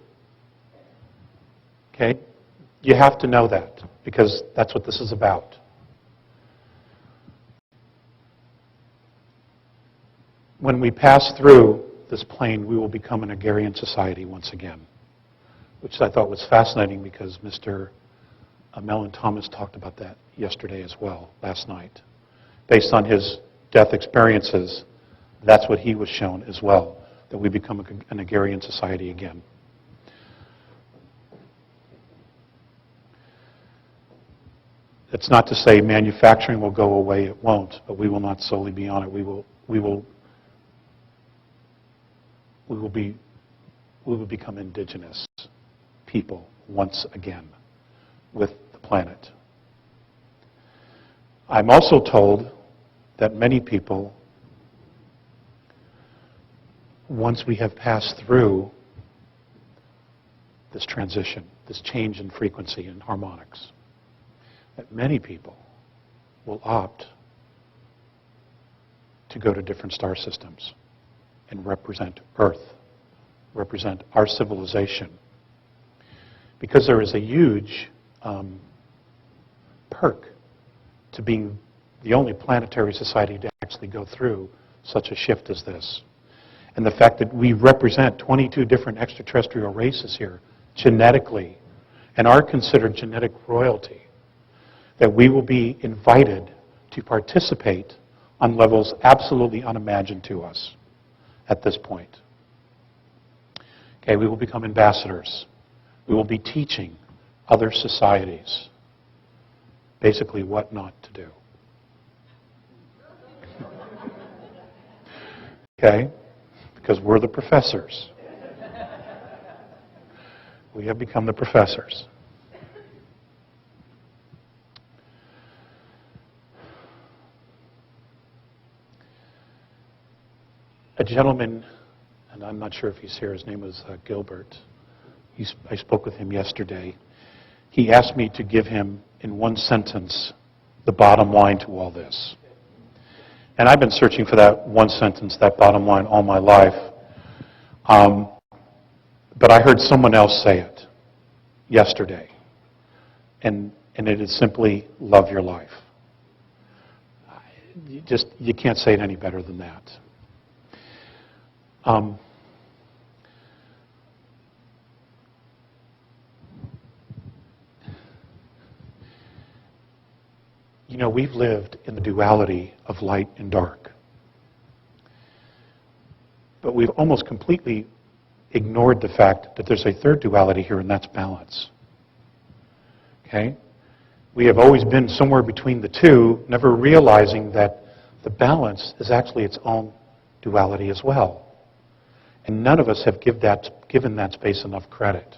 Okay? You have to know that, because that's what this is about. When we pass through this plane, we will become an agrarian society once again, which I thought was fascinating because Mr. Mellon Thomas talked about that yesterday as well, last night. Based on his death experiences, that's what he was shown as well, that we become an agrarian society again. It's not to say manufacturing will go away, it won't, but we will not solely be on it. We will become indigenous people once again with the planet. I'm also told that many people, once we have passed through this transition, this change in frequency and harmonics, that many people will opt to go to different star systems and represent Earth, represent our civilization. Because there is a huge perk to being the only planetary society to actually go through such a shift as this. And the fact that we represent 22 different extraterrestrial races here, genetically, and are considered genetic royalty, that we will be invited to participate on levels absolutely unimagined to us at this point. Okay, we will become ambassadors. We will be teaching other societies basically what not to do. Okay? Because we're the professors. We have become the professors. A gentleman, and I'm not sure if he's here, his name was Gilbert. I spoke with him yesterday. He asked me to give him, in one sentence, the bottom line to all this. And I've been searching for that one sentence, that bottom line, all my life. But I heard someone else say it yesterday. And it is simply, love your life. You can't say it any better than that. You know, we've lived in the duality of light and dark. But we've almost completely ignored the fact that there's a third duality here, and that's balance. Okay? We have always been somewhere between the two, never realizing that the balance is actually its own duality as well. And none of us have given that space enough credit.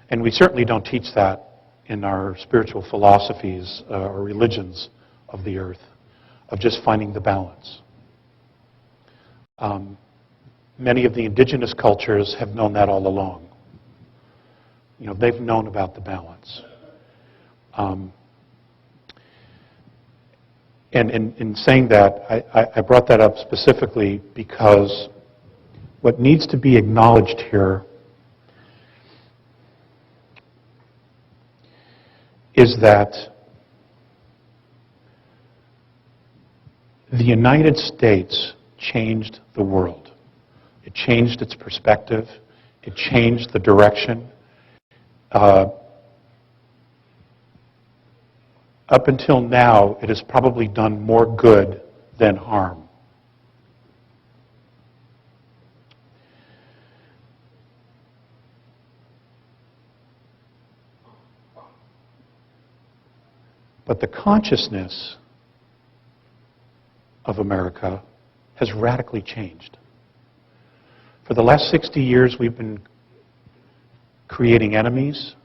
And we certainly don't teach that in our spiritual philosophies or religions of the earth, of just finding the balance. Many of the indigenous cultures have known that all along. You know, they've known about the balance. And in saying that, I brought that up specifically because what needs to be acknowledged here is that the United States changed the world. It changed its perspective. It changed the direction. Up until now, it has probably done more good than harm. But the consciousness of America has radically changed. For the last 60 years, we've been creating enemies,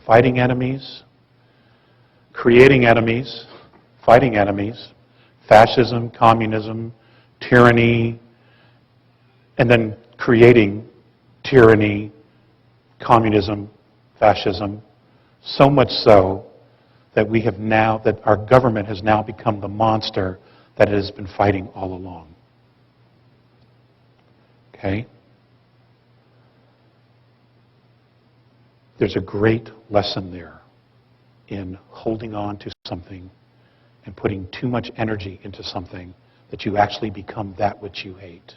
fighting enemies, creating enemies, fighting enemies, fascism, communism, tyranny, and then creating tyranny, communism, fascism, so much so that that our government has now become the monster that it has been fighting all along. Okay? There's a great lesson there in holding on to something and putting too much energy into something that you actually become that which you hate.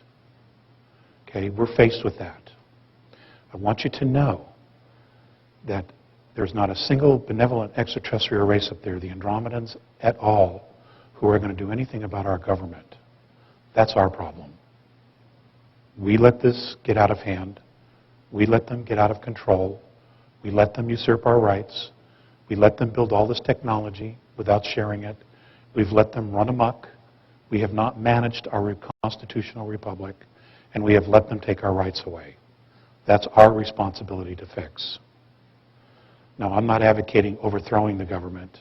Okay? We're faced with that. I want you to know that there's not a single benevolent extraterrestrial race up there, the Andromedans at all, who are going to do anything about our government. That's our problem. We let this get out of hand. We let them get out of control. We let them usurp our rights. We let them build all this technology without sharing it. We've let them run amok. We have not managed our constitutional republic, and we have let them take our rights away. That's our responsibility to fix. Now, I'm not advocating overthrowing the government,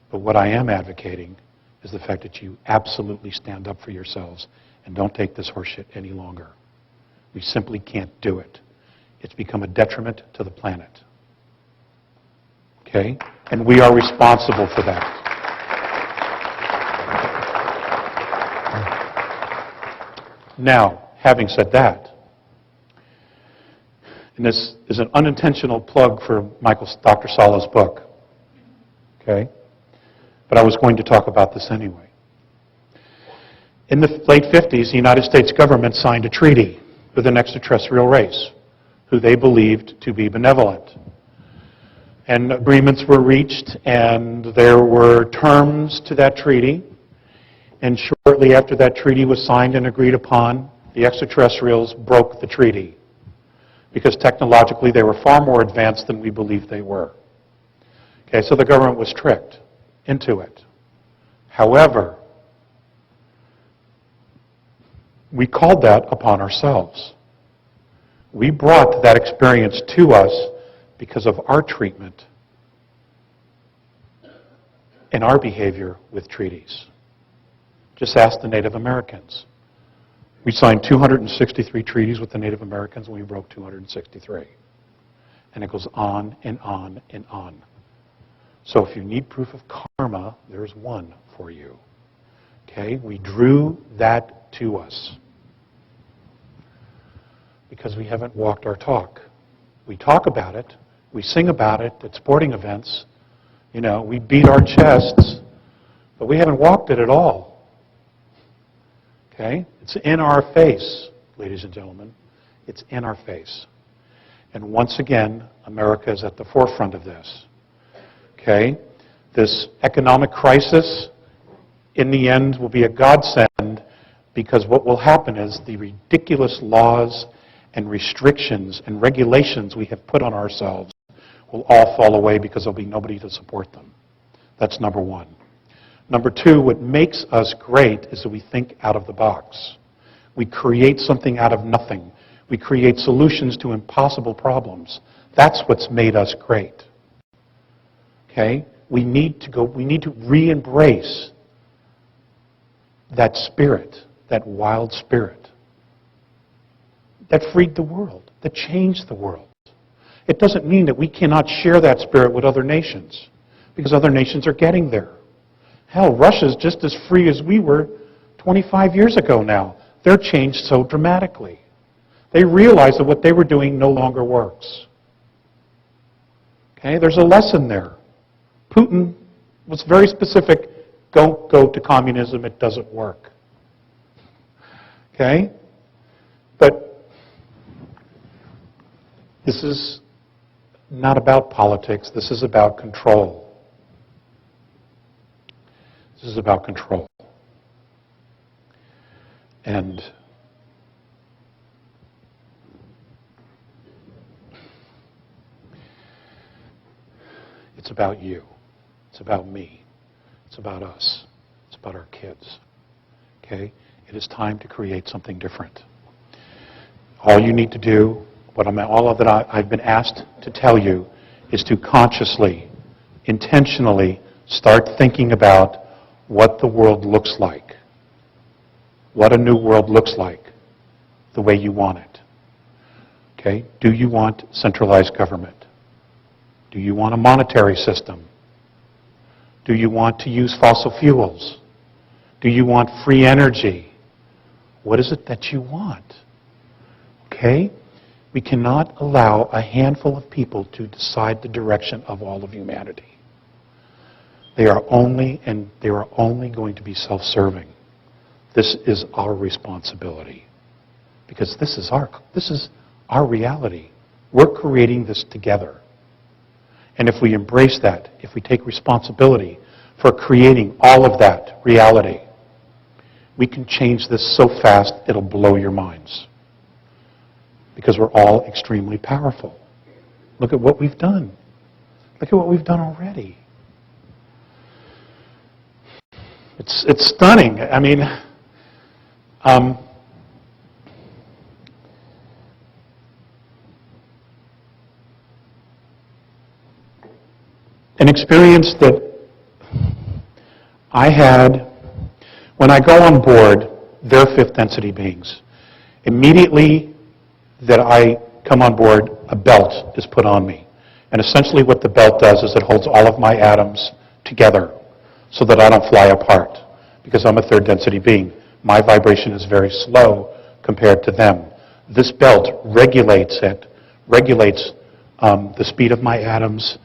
but what I am advocating is the fact that you absolutely stand up for yourselves and don't take this horseshit any longer. We simply can't do it. It's become a detriment to the planet. Okay? And we are responsible for that. Now, having said that, and this is an unintentional plug for Dr. Sala's book, okay? But I was going to talk about this anyway. In the late 50s, the United States government signed a treaty with an extraterrestrial race who they believed to be benevolent. And agreements were reached, and there were terms to that treaty. And shortly after that treaty was signed and agreed upon, the extraterrestrials broke the treaty because technologically they were far more advanced than we believed they were. Okay, so the government was tricked into it. However, we called that upon ourselves. We brought that experience to us because of our treatment and our behavior with treaties. Just ask the Native Americans. We signed 263 treaties with the Native Americans, and we broke 263. And it goes on and on and on. So if you need proof of karma, there's one for you. Okay? We drew that to us because we haven't walked our talk. We talk about it. We sing about it at sporting events. You know, we beat our chests, but we haven't walked it at all. Okay? It's in our face, ladies and gentlemen. It's in our face. And once again, America is at the forefront of this. Okay? This economic crisis, in the end, will be a godsend because what will happen is the ridiculous laws and restrictions and regulations we have put on ourselves will all fall away because there'll be nobody to support them. That's number one. Number two, what makes us great is that we think out of the box. We create something out of nothing. We create solutions to impossible problems. That's what's made us great. Okay? We need to re-embrace that spirit, that wild spirit that freed the world, that changed the world. It doesn't mean that we cannot share that spirit with other nations, because other nations are getting there. Hell, Russia's just as free as we were 25 years ago now. They're changed so dramatically. They realize that what they were doing no longer works. Okay, there's a lesson there. Putin was very specific, don't go to communism, it doesn't work. Okay? But this is not about politics, this is about control. This is about control. And it's about you. It's about me. It's about us. It's about our kids. Okay? It is time to create something different. All you need to do, all that I've been asked to tell you, is to consciously, intentionally start thinking about what the world looks like. What a new world looks like, the way you want it. Okay? Do you want centralized government? Do you want a monetary system? Do you want to use fossil fuels? Do you want free energy? What is it that you want? Okay? We cannot allow a handful of people to decide the direction of all of humanity. They are only going to be self-serving. This is our responsibility. Because this is our reality. We're creating this together. And if we embrace that, if we take responsibility for creating all of that reality, we can change this so fast it'll blow your minds. Because we're all extremely powerful. Look at what we've done. Look at what we've done already. It's stunning. I mean, an experience that I had when I go on board, they're fifth density beings. Immediately that I come on board, a belt is put on me. And essentially what the belt does is it holds all of my atoms together so that I don't fly apart, because I'm a third density being. My vibration is very slow, compared to them. This belt regulates the speed of my atoms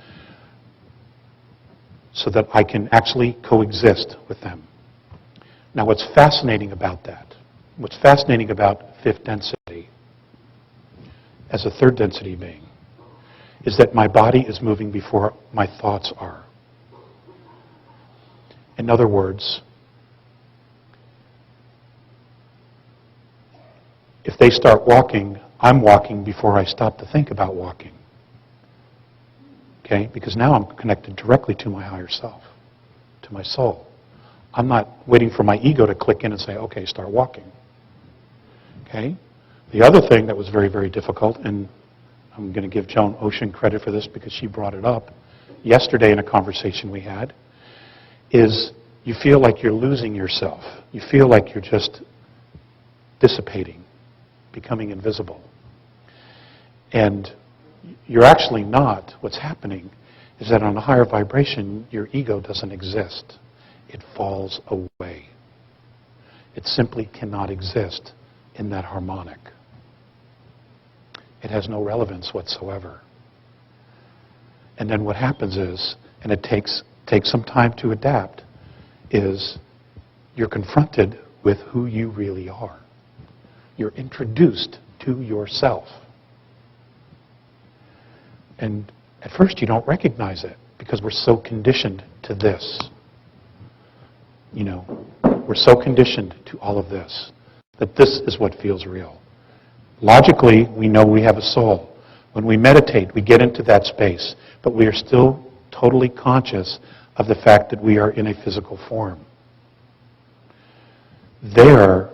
so that I can actually coexist with them. Now, what's fascinating about that, what's fascinating about fifth density as a third density being, is that my body is moving before my thoughts are. In other words, if they start walking, I'm walking before I stop to think about walking. Okay? Because now I'm connected directly to my higher self, to my soul. I'm not waiting for my ego to click in and say, okay, start walking. Okay? The other thing that was very, very difficult, and I'm going to give Joan Ocean credit for this because she brought it up yesterday in a conversation we had, is you feel like you're losing yourself. You feel like you're just dissipating, becoming invisible. And you're actually not. What's happening is that on a higher vibration, your ego doesn't exist. It falls away. It simply cannot exist in that harmonic. It has no relevance whatsoever. And then what happens is, and it takes some time to adapt, is you're confronted with who you really are. You're introduced to yourself. And at first you don't recognize it because we're so conditioned to this. You know, we're so conditioned to all of this that this is what feels real. Logically, we know we have a soul. When we meditate, we get into that space, but we are still totally conscious of the fact that we are in a physical form. There,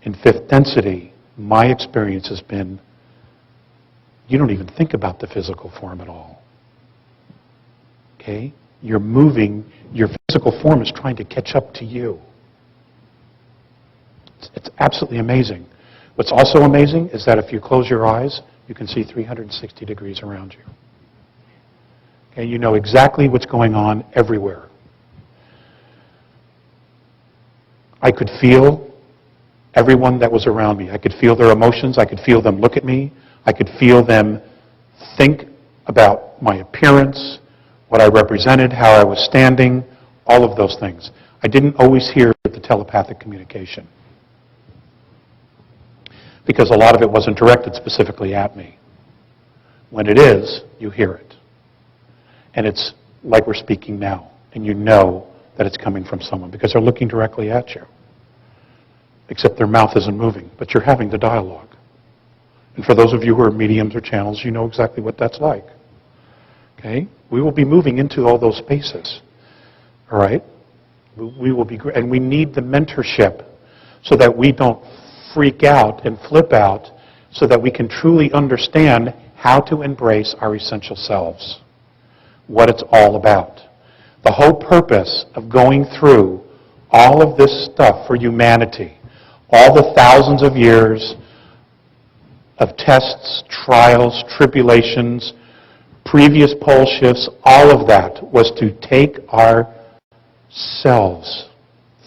in fifth density, my experience has been, you don't even think about the physical form at all. Okay? You're moving, your physical form is trying to catch up to you. It's absolutely amazing. What's also amazing is that if you close your eyes, you can see 360 degrees around you. Okay? You know exactly what's going on everywhere. I could feel everyone that was around me. I could feel their emotions. I could feel them look at me. I could feel them think about my appearance, what I represented, how I was standing, all of those things. I didn't always hear the telepathic communication because a lot of it wasn't directed specifically at me. When it is, you hear it. And it's like we're speaking now, and you know that it's coming from someone because they're looking directly at you. Except their mouth isn't moving, but you're having the dialogue. And for those of you who are mediums or channels, you know exactly what that's like. Okay? We will be moving into all those spaces. All right? We will be, and we need the mentorship so that we don't freak out and flip out, so that we can truly understand how to embrace our essential selves, what it's all about. The whole purpose of going through all of this stuff for humanity, all the thousands of years of tests, trials, tribulations, previous pole shifts, all of that was to take ourselves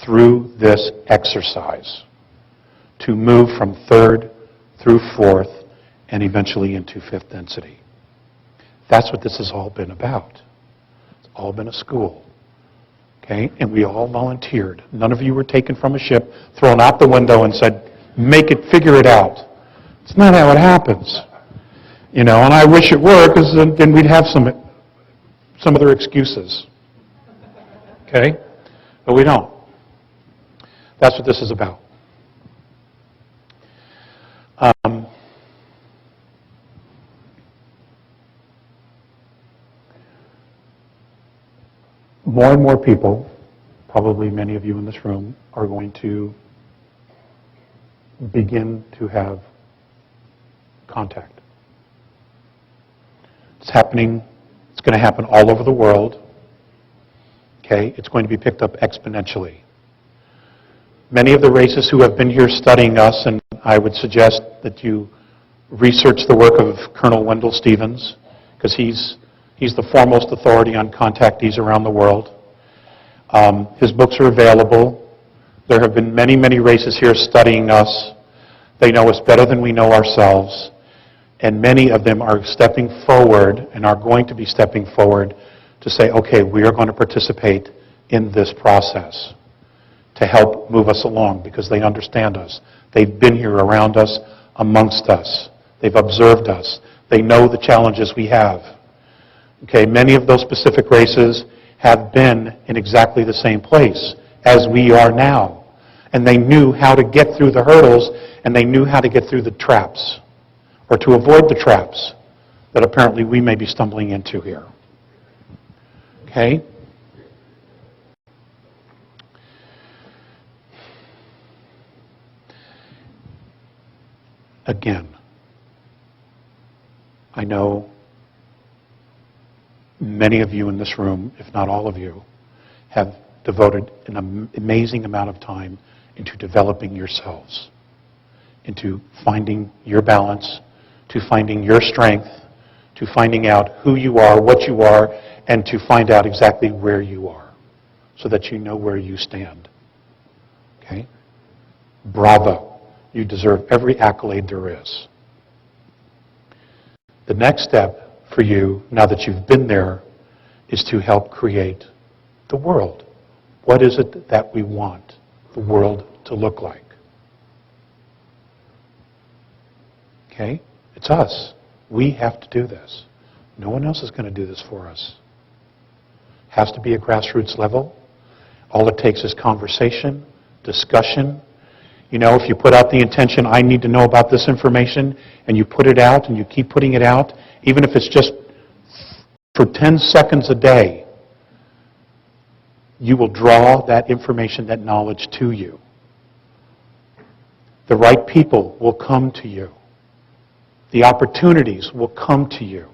through this exercise, to move from third through fourth and eventually into fifth density. That's what this has all been about. It's all been a school. Okay? And we all volunteered. None of you were taken from a ship, thrown out the window and said, make it, figure it out. It's not how it happens. You know, and I wish it were, because then we'd have some other excuses. Okay? But we don't. That's what this is about. More and more people, probably many of you in this room, are going to begin to have contact. It's happening. It's going to happen all over the world. Okay? It's going to be picked up exponentially. Many of the races who have been here studying us, and I would suggest that you research the work of Colonel Wendell Stevens, because he's the foremost authority on contactees around the world. His books are available. There have been many, many races here studying us. They know us better than we know ourselves. And many of them are stepping forward and are going to be stepping forward to say, okay, we are going to participate in this process to help move us along because they understand us. They've been here around us, amongst us. They've observed us. They know the challenges we have. Okay, many of those specific races have been in exactly the same place as we are now. And they knew how to get through the hurdles, and they knew how to get through the traps, or to avoid the traps that apparently we may be stumbling into here. Okay? Again, I know many of you in this room, if not all of you, have devoted an amazing amount of time into developing yourselves, into finding your balance, to finding your strength, to finding out who you are, what you are, and to find out exactly where you are, so that you know where you stand. Okay? Bravo. You deserve every accolade there is. The next step for you, now that you've been there, is to help create the world. What is it that we want the world to look like? Okay? It's us. We have to do this. No one else is going to do this for us. It has to be a grassroots level. All it takes is conversation, discussion. You know, if you put out the intention, I need to know about this information, and you put it out and you keep putting it out, even if it's just for 10 seconds a day, you will draw that information, that knowledge to you. The right people will come to you. The opportunities will come to you.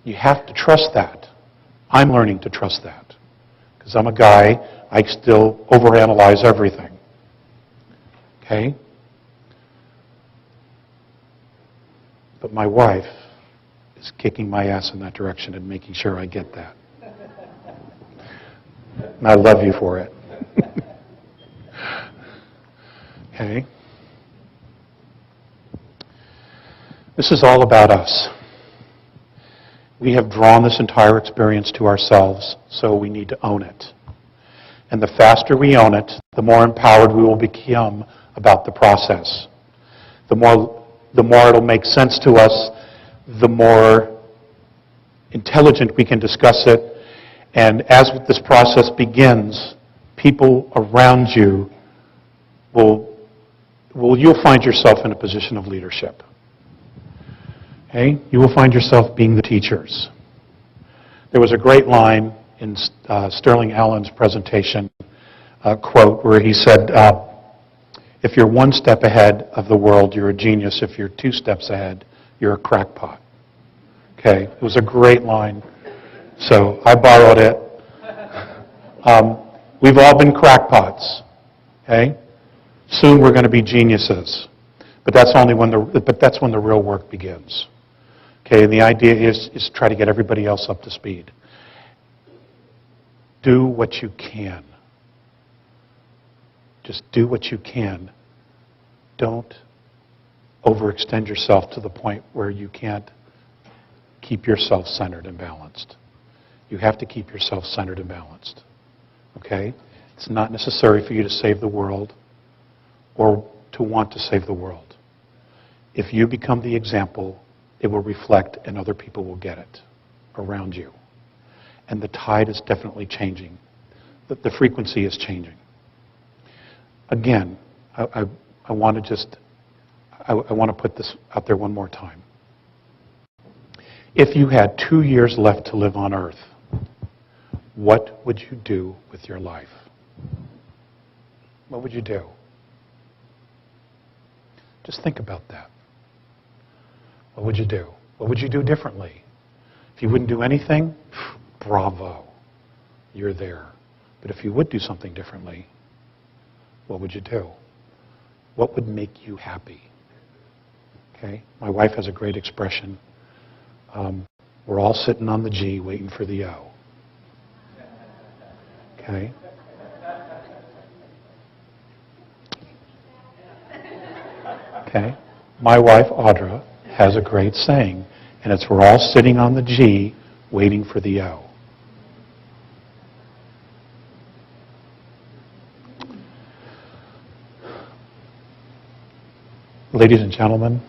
You have to trust that. I'm learning to trust that. Because I'm a guy, I still overanalyze everything. Okay? But my wife is kicking my ass in that direction and making sure I get that. And I love you for it. Okay? This is all about us. We have drawn this entire experience to ourselves, so we need to own it. And the faster we own it, the more empowered we will become about the process. The more it'll make sense to us, the more intelligent we can discuss it. And as this process begins, people around you you'll find yourself in a position of leadership. Okay? You will find yourself being the teachers. There was a great line in Sterling Allen's presentation, quote, where he said, if you're one step ahead of the world, you're a genius. If you're 2 steps ahead, you're a crackpot. Okay? It was a great line. So I borrowed it. We've all been crackpots. Okay? Soon we're going to be geniuses. But that's when the real work begins. Okay, and the idea is to try to get everybody else up to speed. Do what you can. Just do what you can. Don't overextend yourself to the point where you can't keep yourself centered and balanced. You have to keep yourself centered and balanced. Okay? It's not necessary for you to save the world or to want to save the world. If you become the example, it will reflect and other people will get it around you. And the tide is definitely changing. The frequency is changing. Again, I want to put this out there one more time. If you had 2 years left to live on Earth, what would you do with your life? What would you do? Just think about that. What would you do? What would you do differently? If you wouldn't do anything, bravo, you're there. But if you would do something differently, what would you do? What would make you happy? Okay? My wife has a great expression. We're all sitting on the G waiting for the O. Okay? Okay? My wife, Audra, has a great saying, and it's we're all sitting on the G waiting for the O. Ladies and gentlemen,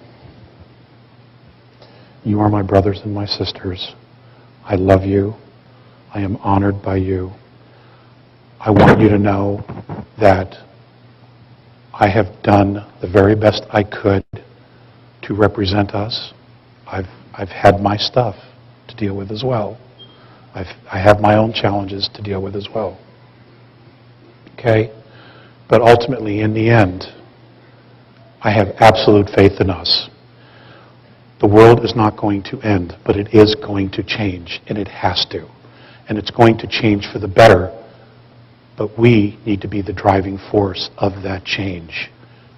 you are my brothers and my sisters. I love you. I am honored by you. I want you to know that I have done the very best I could to represent us. I've had my stuff to deal with as well. I have my own challenges to deal with as well. Okay? But ultimately, in the end, I have absolute faith in us. The world is not going to end, but it is going to change, and it has to. And it's going to change for the better, but we need to be the driving force of that change.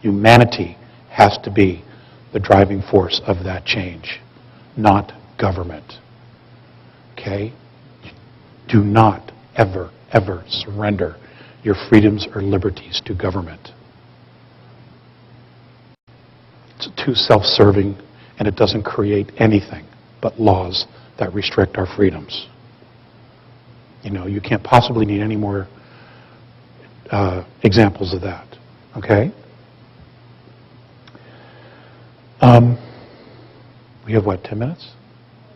Humanity has to be the driving force of that change, not government. Okay? Do not ever, ever surrender your freedoms or liberties to government. It's too self-serving, and it doesn't create anything but laws that restrict our freedoms. You know, you can't possibly need any more examples of that. Okay? We have what, 10 minutes?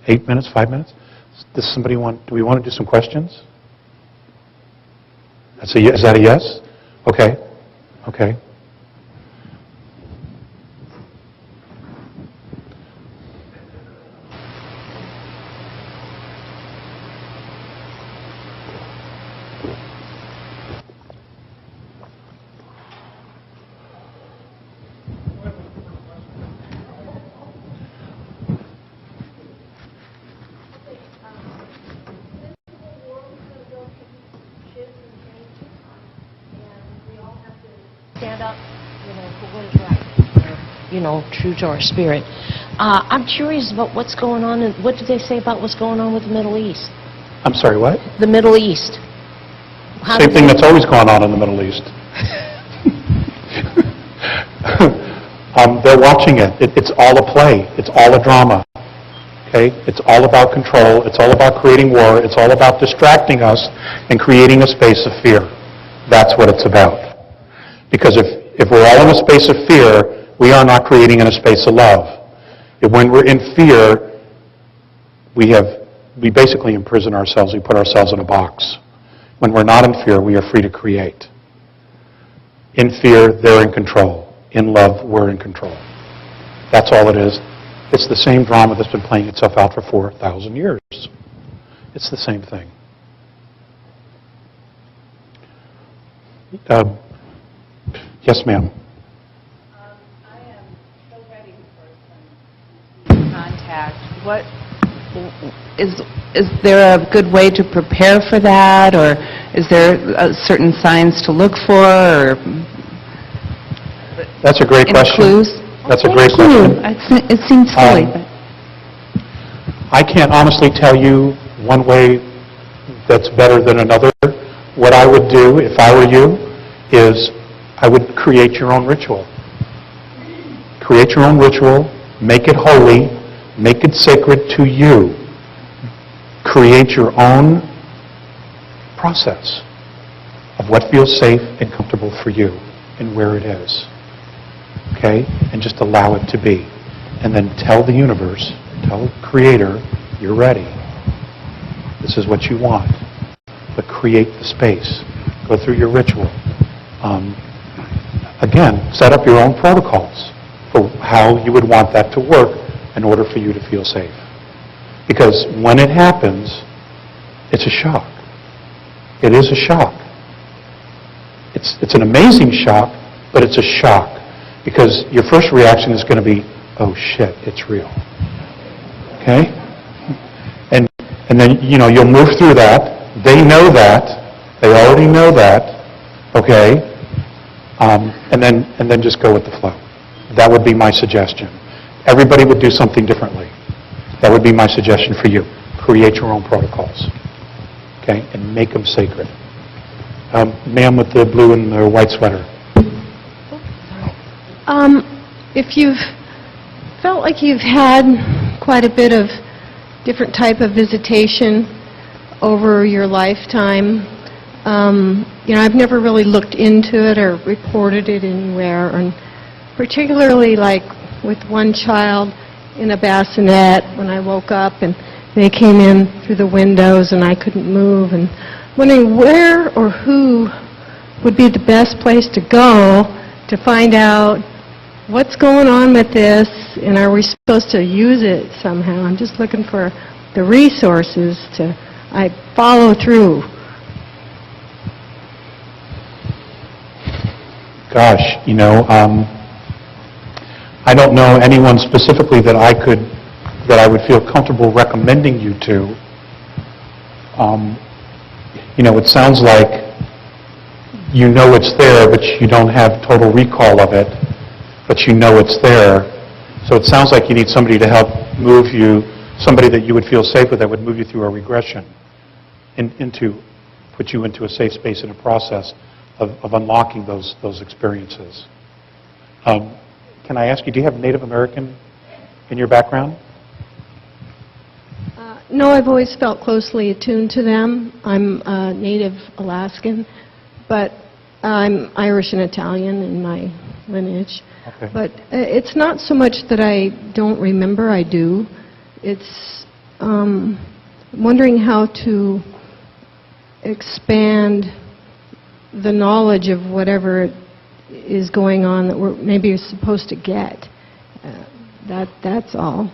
8 minutes, 5 minutes? Does somebody want, do we want to do some questions? Is that a yes? Okay. Okay. Stand up, for what is right, true to our spirit. I'm curious about what's going on, and what do they say about what's going on with the Middle East? I'm sorry, what? The Middle East. Same thing that's always gone on in the Middle East. They're watching it. It's all a play. It's all a drama. Okay? It's all about control. It's all about creating war. It's all about distracting us and creating a space of fear. That's what it's about. Because if we're all in a space of fear, we are not creating in a space of love. When we're in fear, we basically imprison ourselves. We put ourselves in a box. When we're not in fear, we are free to create. In fear, they're in control. In love, we're in control. That's all it is. It's the same drama that's been playing itself out for 4,000 years. It's the same thing. Yes, ma'am. I am so ready for some contact. What is there a good way to prepare for that, or is there certain signs to look for, or that's a great question. Clues? That's a great question. It seems silly, but I can't honestly tell you one way that's better than another. What I would do if I were you is I would create your own ritual. Create your own ritual, make it holy, make it sacred to you. Create your own process of what feels safe and comfortable for you and where it is. Okay? And just allow it to be. And then tell the universe, tell the Creator, you're ready. This is what you want. But create the space. Go through your ritual. Again, set up your own protocols for how you would want that to work in order for you to feel safe. Because when it happens, it's a shock. It is a shock. It's an amazing shock, but it's a shock. Because your first reaction is going to be, oh shit, it's real. Okay? And then, you'll move through that. They know that. They already know that. Okay? And then just go with the flow. That would be my suggestion. Everybody would do something differently. That would be my suggestion for you. Create your own protocols. Okay? And make them sacred. Ma'am with the blue and the white sweater. if you've felt like you've had quite a bit of different type of visitation over your lifetime, I've never really looked into it or reported it anywhere, and particularly like with one child in a bassinet when I woke up and they came in through the windows and I couldn't move, and wondering where or who would be the best place to go to find out what's going on with this, and are we supposed to use it somehow? I'm just looking for the resources to follow through. Gosh, I don't know anyone specifically that I would feel comfortable recommending you to. It sounds like you know it's there, but you don't have total recall of it, but you know it's there. So it sounds like you need somebody to help move you, somebody that you would feel safe with that would move you through a regression, put you into a safe space in a process of unlocking those experiences. Can I ask you, do you have Native American in your background? No, I've always felt closely attuned to them. I'm native Alaskan, but I'm Irish and Italian in my lineage. Okay. But it's not so much that I don't remember, I do. It's wondering how to expand the knowledge of whatever is going on that we're maybe supposed to get. That's all.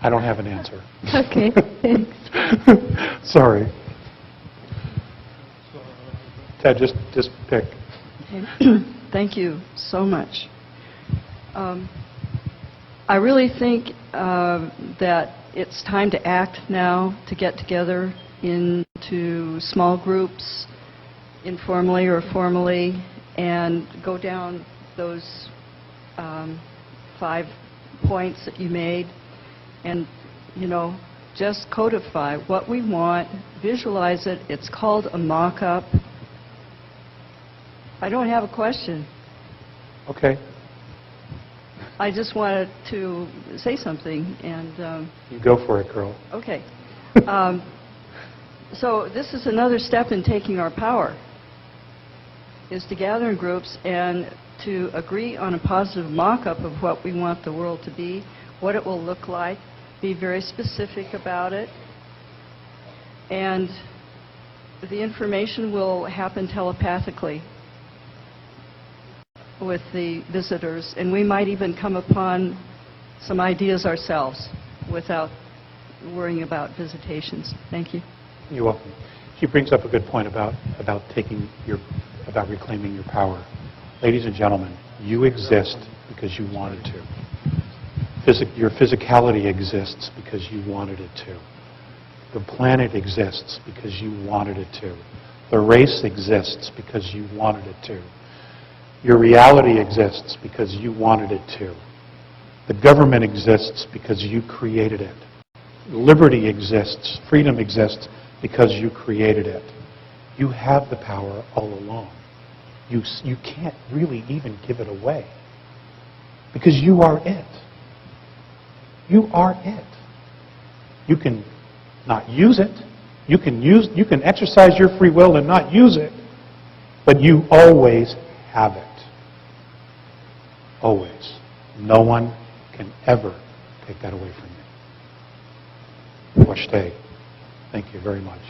I don't have an answer. Okay, thanks. Sorry. Ted, just pick. Thank you so much. I really think that it's time to act now, to get together into small groups, informally or formally, and go down those 5 points that you made, and, just codify what we want, visualize it. It's called a mock-up. I don't have a question. Okay. I just wanted to say something, and... You go for it, girl. Okay. So this is another step in taking our power, is to gather in groups and to agree on a positive mock-up of what we want the world to be, what it will look like, be very specific about it, and the information will happen telepathically with the visitors, and we might even come upon some ideas ourselves without worrying about visitations. Thank you. You're welcome. She brings up a good point about reclaiming your power. Ladies and gentlemen, you exist because you wanted to. Your physicality exists because you wanted it to. The planet exists because you wanted it to. The race exists because you wanted it to. Your reality exists because you wanted it to. The government exists because you created it. Liberty exists, freedom exists because you created it. You have the power all along. You can't really even give it away because you are it. You are it. You can not use it. You can exercise your free will and not use it, but you always have it. Always. No one can ever take that away from you. Washte. Thank you very much.